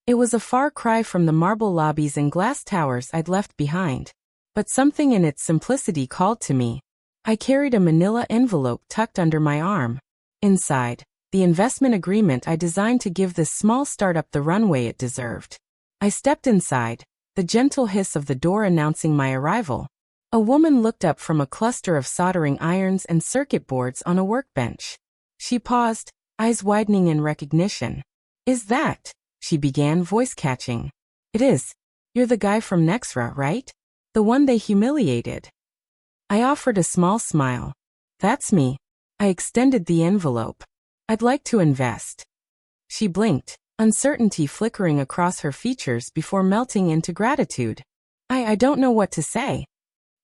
It was a far cry from the marble lobbies and glass towers I'd left behind, but something in its simplicity called to me. I carried a manila envelope tucked under my arm. Inside, the investment agreement I designed to give this small startup the runway it deserved. I stepped inside, the gentle hiss of the door announcing my arrival. A woman looked up from a cluster of soldering irons and circuit boards on a workbench. She paused, eyes widening in recognition. "Is that?" she began, voice catching. "It is. You're the guy from Nexra, right? The one they humiliated." I offered a small smile. "That's me." I extended the envelope. "I'd like to invest." She blinked, uncertainty flickering across her features before melting into gratitude. I don't know what to say."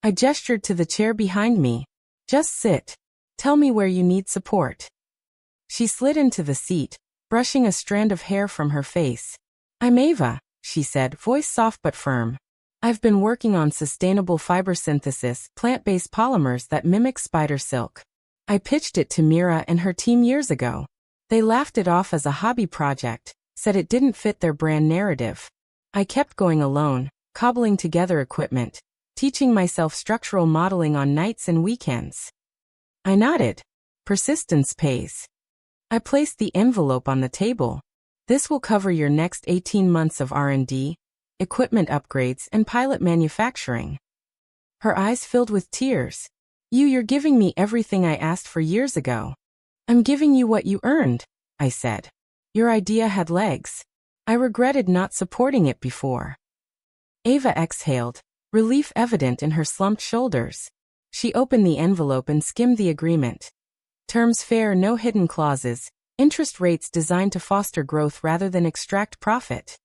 I gestured to the chair behind me. "Just sit. Tell me where you need support." She slid into the seat, brushing a strand of hair from her face. "I'm Ava," she said, voice soft but firm. "I've been working on sustainable fiber synthesis, plant-based polymers that mimic spider silk. I pitched it to Mira and her team years ago. They laughed it off as a hobby project, said it didn't fit their brand narrative. I kept going alone, cobbling together equipment, teaching myself structural modeling on nights and weekends." I nodded. "Persistence pays." I placed the envelope on the table. "This will cover your next 18 months of R&D, equipment upgrades, and pilot manufacturing." Her eyes filled with tears. You're giving me everything I asked for years ago." "I'm giving you what you earned," I said. "Your idea had legs. I regretted not supporting it before." Ava exhaled, relief evident in her slumped shoulders. She opened the envelope and skimmed the agreement. Terms fair, no hidden clauses, interest rates designed to foster growth rather than extract profit.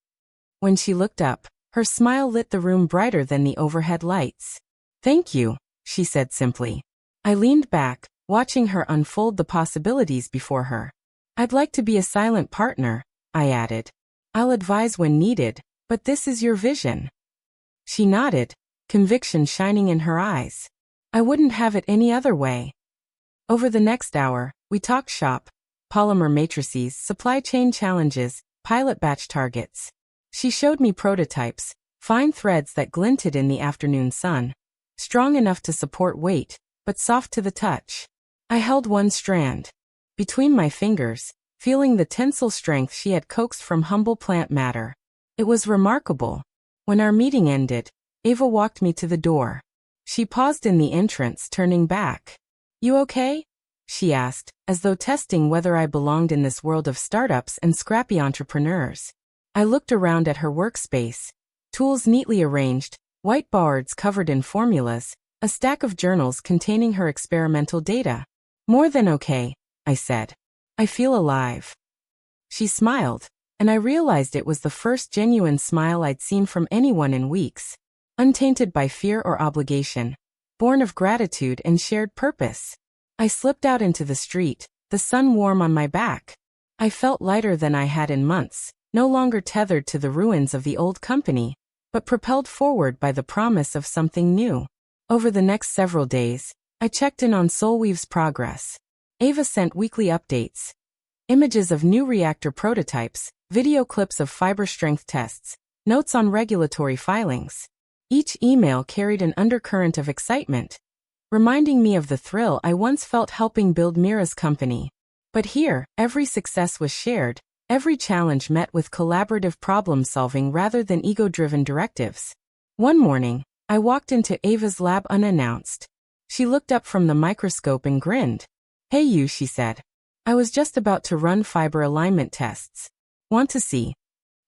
When she looked up, her smile lit the room brighter than the overhead lights. "Thank you," she said simply. I leaned back, watching her unfold the possibilities before her. "I'd like to be a silent partner," I added. "I'll advise when needed, but this is your vision." She nodded, conviction shining in her eyes. "I wouldn't have it any other way." Over the next hour, we talked shop, polymer matrices, supply chain challenges, pilot batch targets. She showed me prototypes, fine threads that glinted in the afternoon sun, strong enough to support weight, but soft to the touch. I held one strand between my fingers, feeling the tensile strength she had coaxed from humble plant matter. It was remarkable. When our meeting ended, Ava walked me to the door. She paused in the entrance, turning back. "You okay?" she asked, as though testing whether I belonged in this world of startups and scrappy entrepreneurs. I looked around at her workspace. Tools neatly arranged, whiteboards covered in formulas, a stack of journals containing her experimental data. "More than okay," I said. "I feel alive." She smiled, and I realized it was the first genuine smile I'd seen from anyone in weeks. Untainted by fear or obligation, born of gratitude and shared purpose. I slipped out into the street, the sun warm on my back. I felt lighter than I had in months, no longer tethered to the ruins of the old company, but propelled forward by the promise of something new. Over the next several days, I checked in on Soulweave's progress. Ava sent weekly updates. Images of new reactor prototypes, video clips of fiber strength tests, notes on regulatory filings. Each email carried an undercurrent of excitement, reminding me of the thrill I once felt helping build Mira's company. But here, every success was shared, every challenge met with collaborative problem-solving rather than ego-driven directives. One morning, I walked into Ava's lab unannounced. She looked up from the microscope and grinned. "Hey you," she said. "I was just about to run fiber alignment tests. Want to see?"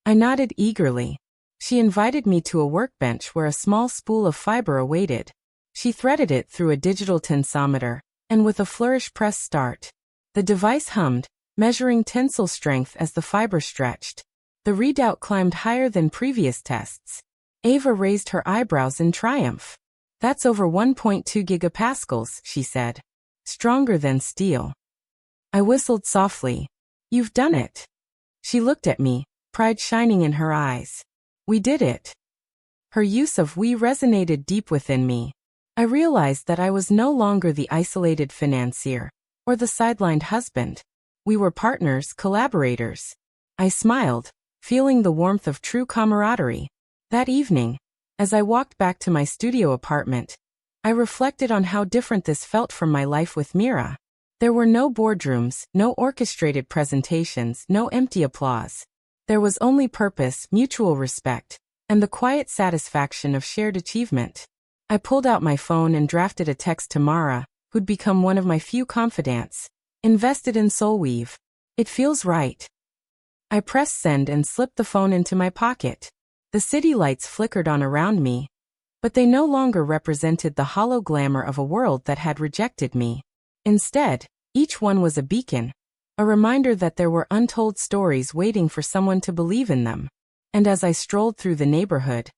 I nodded eagerly. She invited me to a workbench where a small spool of fiber awaited. She threaded it through a digital tensometer, and with a flourish pressed start. The device hummed, measuring tensile strength as the fiber stretched. The readout climbed higher than previous tests. Ava raised her eyebrows in triumph. "That's over 1.2 gigapascals," she said. "Stronger than steel." I whistled softly. "You've done it." She looked at me, pride shining in her eyes. "We did it." Her use of "we" resonated deep within me. I realized that I was no longer the isolated financier, or the sidelined husband. We were partners, collaborators. I smiled, feeling the warmth of true camaraderie. That evening, as I walked back to my studio apartment, I reflected on how different this felt from my life with Mira. There were no boardrooms, no orchestrated presentations, no empty applause. There was only purpose, mutual respect, and the quiet satisfaction of shared achievement. I pulled out my phone and drafted a text to Mara, who'd become one of my few confidants. Invested in Soulweave. It feels right. I pressed send and slipped the phone into my pocket. The city lights flickered on around me, but they no longer represented the hollow glamour of a world that had rejected me. Instead, each one was a beacon, a reminder that there were untold stories waiting for someone to believe in them. And as I strolled through the neighborhood,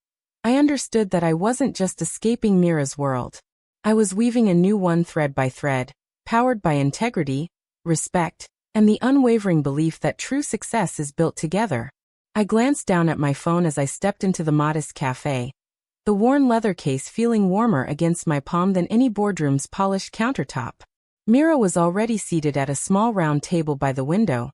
I understood that I wasn't just escaping Mira's world. I was weaving a new one thread by thread, powered by integrity, respect, and the unwavering belief that true success is built together. I glanced down at my phone as I stepped into the modest cafe, the worn leather case feeling warmer against my palm than any boardroom's polished countertop. Mira was already seated at a small round table by the window,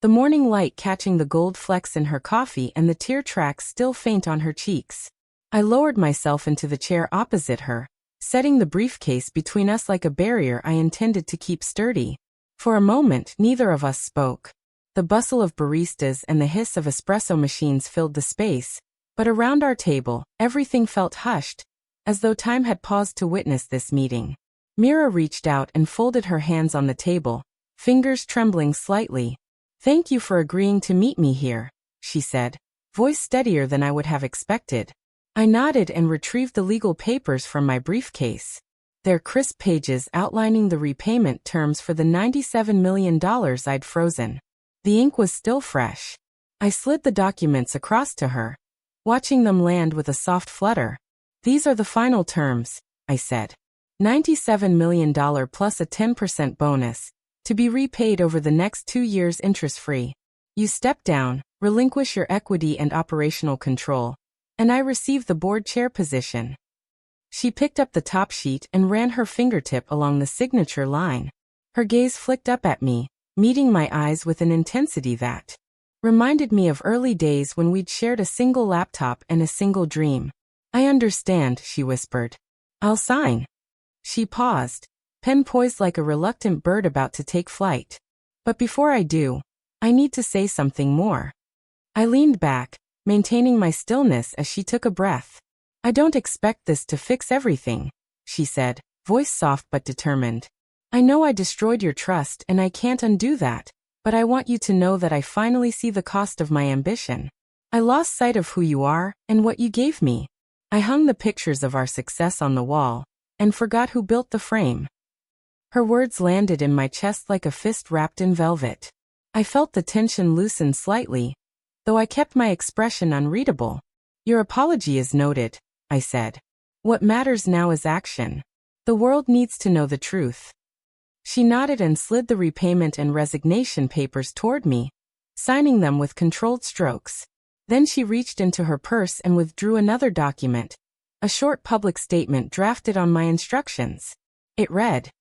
the morning light catching the gold flecks in her coffee and the tear tracks still faint on her cheeks. I lowered myself into the chair opposite her, setting the briefcase between us like a barrier I intended to keep sturdy. For a moment, neither of us spoke. The bustle of baristas and the hiss of espresso machines filled the space, but around our table, everything felt hushed, as though time had paused to witness this meeting. Mira reached out and folded her hands on the table, fingers trembling slightly. "Thank you for agreeing to meet me here," she said, voice steadier than I would have expected. I nodded and retrieved the legal papers from my briefcase. Their crisp pages outlining the repayment terms for the $97 million I'd frozen. The ink was still fresh. I slid the documents across to her, watching them land with a soft flutter. "These are the final terms," I said. $97 million plus a 10% bonus, to be repaid over the next 2 years interest-free. You step down, relinquish your equity and operational control, and I receive the board chair position. She picked up the top sheet and ran her fingertip along the signature line. Her gaze flicked up at me, meeting my eyes with an intensity that reminded me of early days when we'd shared a single laptop and a single dream. "I understand," she whispered. "I'll sign." She paused, pen poised like a reluctant bird about to take flight. "But before I do, I need to say something more." I leaned back, maintaining my stillness as she took a breath. "I don't expect this to fix everything," she said, voice soft but determined. "I know I destroyed your trust and I can't undo that, but I want you to know that I finally see the cost of my ambition. I lost sight of who you are and what you gave me. I hung the pictures of our success on the wall and forgot who built the frame." Her words landed in my chest like a fist wrapped in velvet. I felt the tension loosen slightly, though I kept my expression unreadable. "Your apology is noted," I said. "What matters now is action. The world needs to know the truth." She nodded and slid the repayment and resignation papers toward me, signing them with controlled strokes. Then she reached into her purse and withdrew another document, a short public statement drafted on my instructions. It read,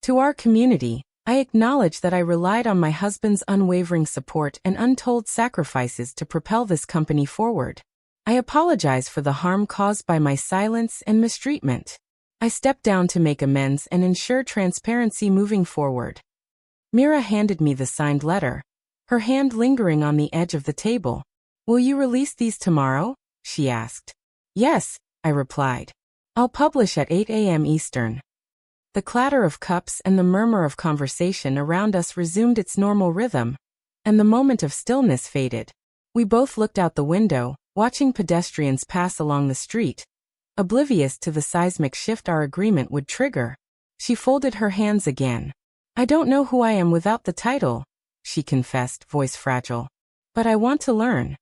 "To our community, I acknowledge that I relied on my husband's unwavering support and untold sacrifices to propel this company forward. I apologize for the harm caused by my silence and mistreatment. I step down to make amends and ensure transparency moving forward." Mira handed me the signed letter, her hand lingering on the edge of the table. "Will you release these tomorrow?" she asked. "Yes," I replied. "I'll publish at 8 a.m. Eastern." The clatter of cups and the murmur of conversation around us resumed its normal rhythm, and the moment of stillness faded. We both looked out the window, watching pedestrians pass along the street, oblivious to the seismic shift our agreement would trigger. She folded her hands again. "I don't know who I am without the title," she confessed, voice fragile. "But I want to learn."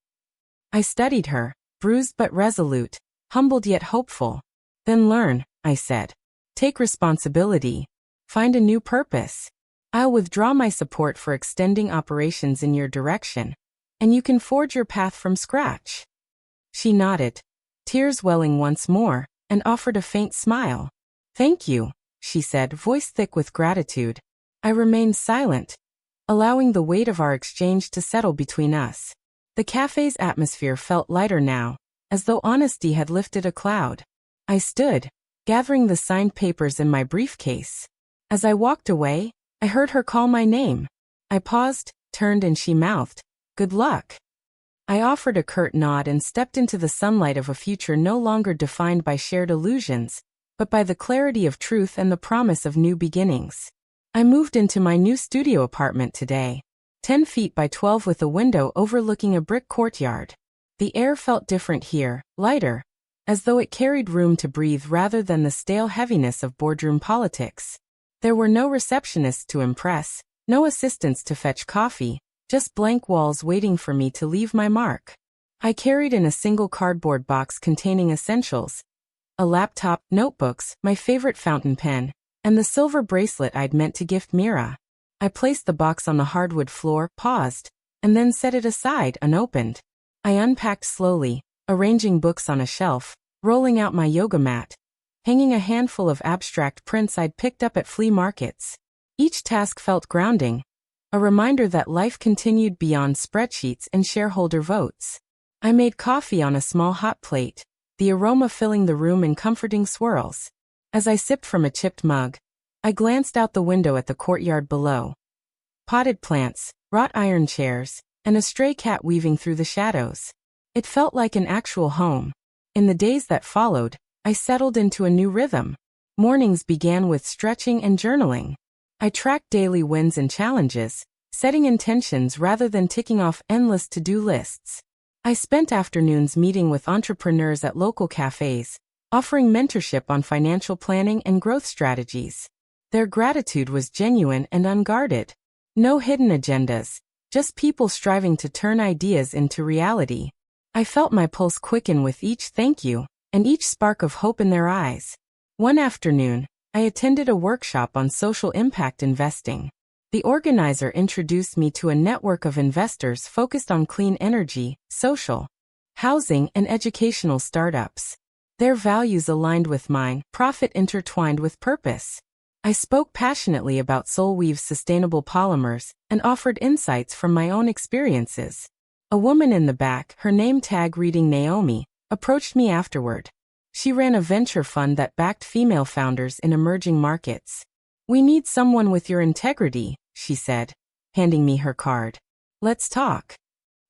I studied her, bruised but resolute, humbled yet hopeful. "Then learn," I said. "Take responsibility. Find a new purpose. I'll withdraw my support for extending operations in your direction, and you can forge your path from scratch." She nodded, tears welling once more, and offered a faint smile. "Thank you," she said, voice thick with gratitude. I remained silent, allowing the weight of our exchange to settle between us. The cafe's atmosphere felt lighter now, as though honesty had lifted a cloud. I stood, gathering the signed papers in my briefcase. As I walked away, I heard her call my name. I paused, turned, and she mouthed, "Good luck." I offered a curt nod and stepped into the sunlight of a future no longer defined by shared illusions, but by the clarity of truth and the promise of new beginnings. I moved into my new studio apartment today, 10 feet by 12 with a window overlooking a brick courtyard. The air felt different here, lighter, as though it carried room to breathe rather than the stale heaviness of boardroom politics. There were no receptionists to impress, no assistants to fetch coffee, just blank walls waiting for me to leave my mark. I carried in a single cardboard box containing essentials: a laptop, notebooks, my favorite fountain pen, and the silver bracelet I'd meant to gift Mira. I placed the box on the hardwood floor, paused, and then set it aside unopened. I unpacked slowly, arranging books on a shelf, rolling out my yoga mat, hanging a handful of abstract prints I'd picked up at flea markets. Each task felt grounding, a reminder that life continued beyond spreadsheets and shareholder votes. I made coffee on a small hot plate, the aroma filling the room in comforting swirls. As I sipped from a chipped mug, I glanced out the window at the courtyard below. Potted plants, wrought iron chairs, and a stray cat weaving through the shadows. It felt like an actual home. In the days that followed, I settled into a new rhythm. Mornings began with stretching and journaling. I tracked daily wins and challenges, setting intentions rather than ticking off endless to-do lists. I spent afternoons meeting with entrepreneurs at local cafes, offering mentorship on financial planning and growth strategies. Their gratitude was genuine and unguarded. No hidden agendas, just people striving to turn ideas into reality. I felt my pulse quicken with each thank you, and each spark of hope in their eyes. One afternoon, I attended a workshop on social impact investing. The organizer introduced me to a network of investors focused on clean energy, social housing, and educational startups. Their values aligned with mine, profit intertwined with purpose. I spoke passionately about SoulWeave's sustainable polymers and offered insights from my own experiences. A woman in the back, her name tag reading Naomi, approached me afterward. She ran a venture fund that backed female founders in emerging markets. "We need someone with your integrity," she said, handing me her card. "Let's talk."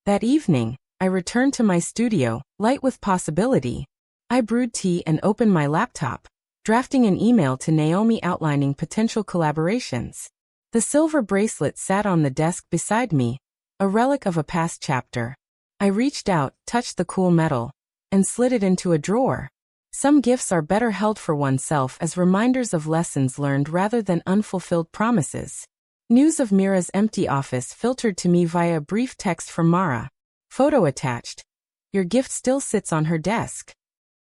That evening, I returned to my studio, light with possibility. I brewed tea and opened my laptop, drafting an email to Naomi outlining potential collaborations. The silver bracelet sat on the desk beside me, a relic of a past chapter. I reached out, touched the cool metal, and slid it into a drawer. Some gifts are better held for oneself as reminders of lessons learned rather than unfulfilled promises. News of Mira's empty office filtered to me via a brief text from Mara. Photo attached. "Your gift still sits on her desk."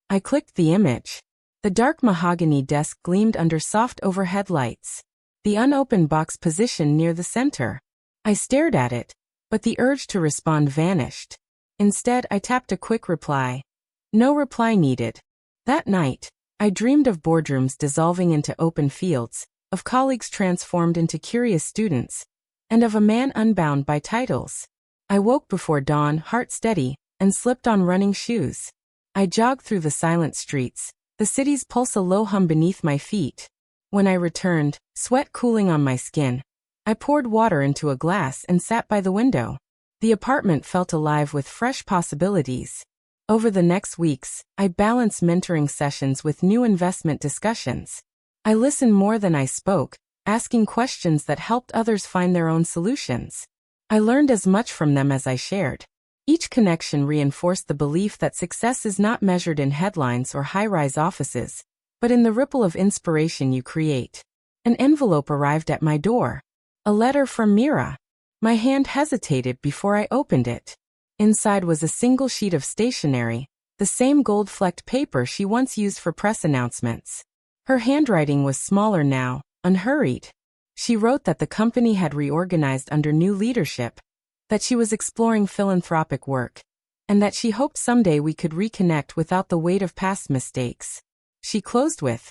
I clicked the image. The dark mahogany desk gleamed under soft overhead lights, the unopened box positioned near the center. I stared at it, but the urge to respond vanished. Instead, I tapped a quick reply. No reply needed. That night, I dreamed of boardrooms dissolving into open fields, of colleagues transformed into curious students, and of a man unbound by titles. I woke before dawn, heart steady, and slipped on running shoes. I jogged through the silent streets, the city's pulse a low hum beneath my feet. When I returned, sweat cooling on my skin, I poured water into a glass and sat by the window. The apartment felt alive with fresh possibilities. Over the next weeks, I balanced mentoring sessions with new investment discussions. I listened more than I spoke, asking questions that helped others find their own solutions. I learned as much from them as I shared. Each connection reinforced the belief that success is not measured in headlines or high-rise offices, but in the ripple of inspiration you create. An envelope arrived at my door. A letter from Mira. My hand hesitated before I opened it. Inside was a single sheet of stationery, the same gold-flecked paper she once used for press announcements. Her handwriting was smaller now, unhurried. She wrote that the company had reorganized under new leadership, that she was exploring philanthropic work, and that she hoped someday we could reconnect without the weight of past mistakes. She closed with,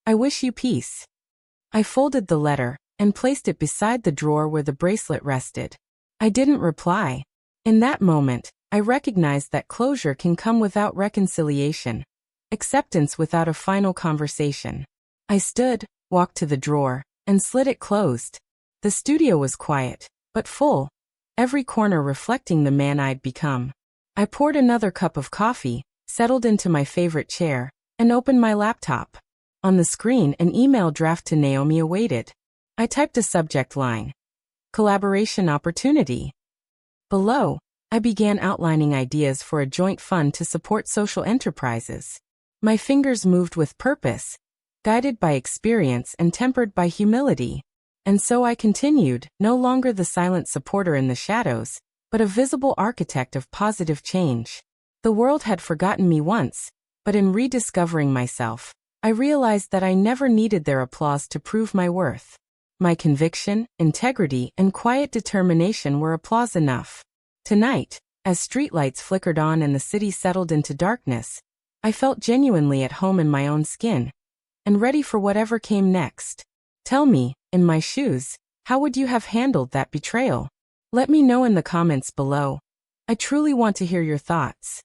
"I wish you peace." I folded the letter, and placed it beside the drawer where the bracelet rested. I didn't reply. In that moment, I recognized that closure can come without reconciliation, acceptance without a final conversation. I stood, walked to the drawer, and slid it closed. The studio was quiet, but full, every corner reflecting the man I'd become. I poured another cup of coffee, settled into my favorite chair, and opened my laptop. On the screen, an email draft to Naomi awaited. I typed a subject line: collaboration opportunity. Below, I began outlining ideas for a joint fund to support social enterprises. My fingers moved with purpose, guided by experience and tempered by humility. And so I continued, no longer the silent supporter in the shadows, but a visible architect of positive change. The world had forgotten me once, but in rediscovering myself, I realized that I never needed their applause to prove my worth. My conviction, integrity, and quiet determination were applause enough. Tonight, as streetlights flickered on and the city settled into darkness, I felt genuinely at home in my own skin, and ready for whatever came next. Tell me, in my shoes, how would you have handled that betrayal? Let me know in the comments below. I truly want to hear your thoughts.